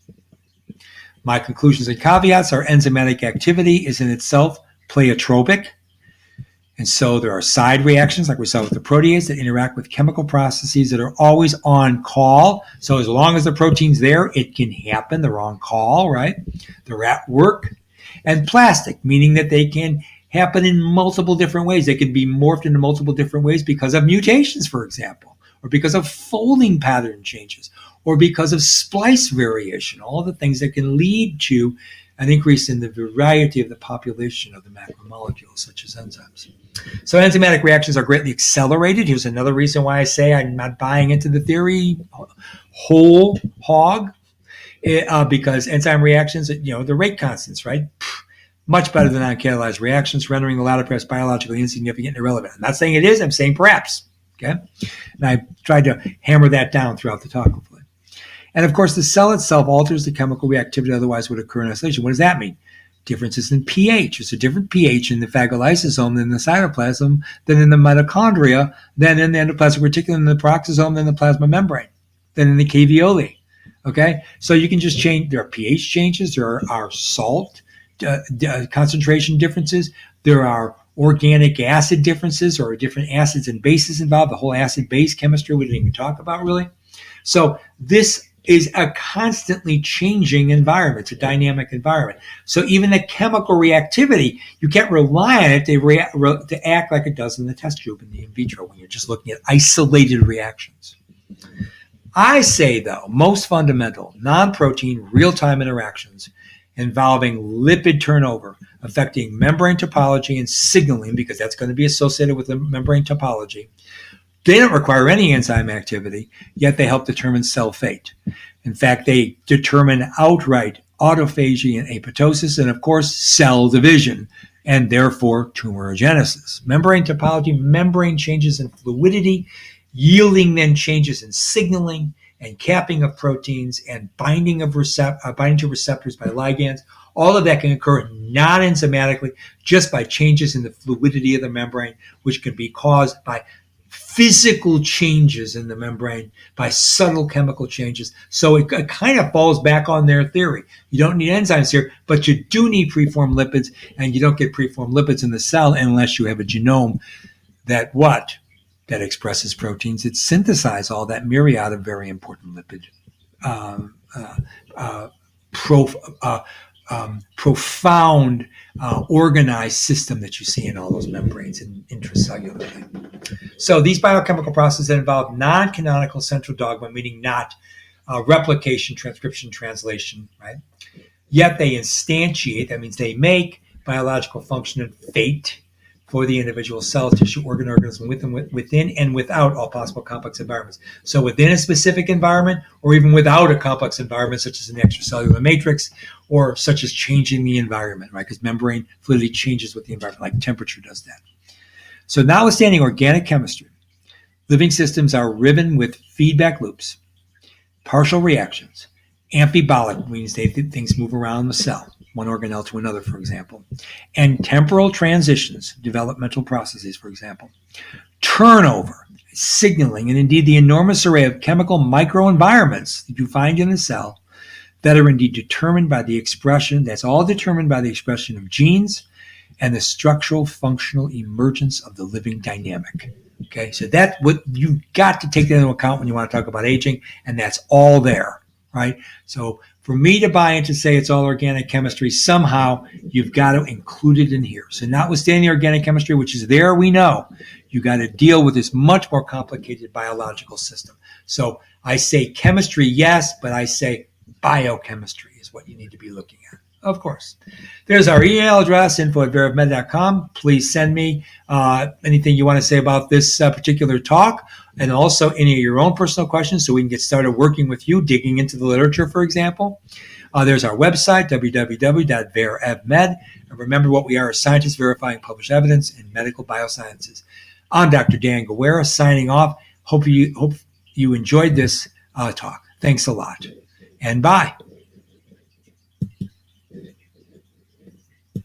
My conclusions and caveats are enzymatic activity is in itself pleiotropic, and so there are side reactions like we saw with the protease that interact with chemical processes that are always on call. So as long as the protein's there, it can happen. They're on call, right? They're at work. And plastic, meaning that they can happen in multiple different ways. They can be morphed into multiple different ways because of mutations, for example, or because of folding pattern changes, or because of splice variation, all the things that can lead to an increase in the variety of the population of the macromolecules, such as enzymes. So enzymatic reactions are greatly accelerated. Here's another reason why I say I'm not buying into the theory whole hog, because enzyme reactions, the rate constants, right? Much better than non-catalyzed reactions, rendering the latter perhaps biologically insignificant and irrelevant. I'm not saying it is, I'm saying perhaps, okay? And I tried to hammer that down throughout the talk, hopefully. And of course, the cell itself alters the chemical reactivity that otherwise would occur in isolation. What does that mean? Differences in pH. There's a different pH in the phagolysosome than the cytoplasm, than in the mitochondria, than in the endoplasmic reticulum, than the peroxisome, than the plasma membrane, than in the caveoli. Okay? So you can just change. There are pH changes. There are salt concentration differences. There are organic acid differences, or different acids and bases involved. The whole acid-base chemistry we didn't even talk about, really. So this is a constantly changing environment. It's a dynamic environment. So even the chemical reactivity, you can't rely on it to act like it does in the test tube in the in vitro when you're just looking at isolated reactions. I say, though, most fundamental, non-protein, real-time interactions involving lipid turnover affecting membrane topology and signaling, because that's going to be associated with the membrane topology, they don't require any enzyme activity, yet they help determine cell fate. In fact, they determine outright autophagy and apoptosis, and of course, cell division, and therefore tumorigenesis. Membrane topology, membrane changes in fluidity, yielding then changes in signaling and capping of proteins and binding to receptors by ligands. All of that can occur non-enzymatically, just by changes in the fluidity of the membrane, which can be caused by physical changes in the membrane, by subtle chemical changes. So it kind of falls back on their theory. You don't need enzymes here, but you do need preformed lipids, and you don't get preformed lipids in the cell unless you have a genome that expresses proteins that synthesize all that myriad of very important lipid profound organized system that you see in all those membranes intracellularly. So these biochemical processes that involve non-canonical central dogma, meaning not replication, transcription, translation, right? Yet they instantiate, that means they make biological function and fate for the individual cell, tissue, organism within and without all possible complex environments. So within a specific environment, or even without a complex environment, such as an extracellular matrix, or such as changing the environment, right? Because membrane fluidity changes with the environment, like temperature does that. So notwithstanding organic chemistry, living systems are riven with feedback loops, partial reactions, amphibolic, means things move around the cell, one organelle to another, for example, and temporal transitions, developmental processes, for example, turnover, signaling, and indeed the enormous array of chemical microenvironments that you find in the cell that are indeed determined by the expression, that's all determined by the expression of genes and the structural functional emergence of the living dynamic. Okay, so that's what you've got to take that into account when you want to talk about aging, and that's all there, right? So for me to buy into, say it's all organic chemistry, somehow you've got to include it in here. So notwithstanding organic chemistry, which is there, we know, you got to deal with this much more complicated biological system. So I say chemistry, yes, but I say biochemistry is what you need to be looking at, of course. There's our email address, info@verevmed.com. Please send me anything you want to say about this particular talk, and also any of your own personal questions so we can get started working with you, digging into the literature, for example. There's our website, www.VerEvMed. And remember what we are as scientists verifying published evidence in medical biosciences. I'm Dr. Dan Guerra, signing off. Hope you enjoyed this talk. Thanks a lot, and bye.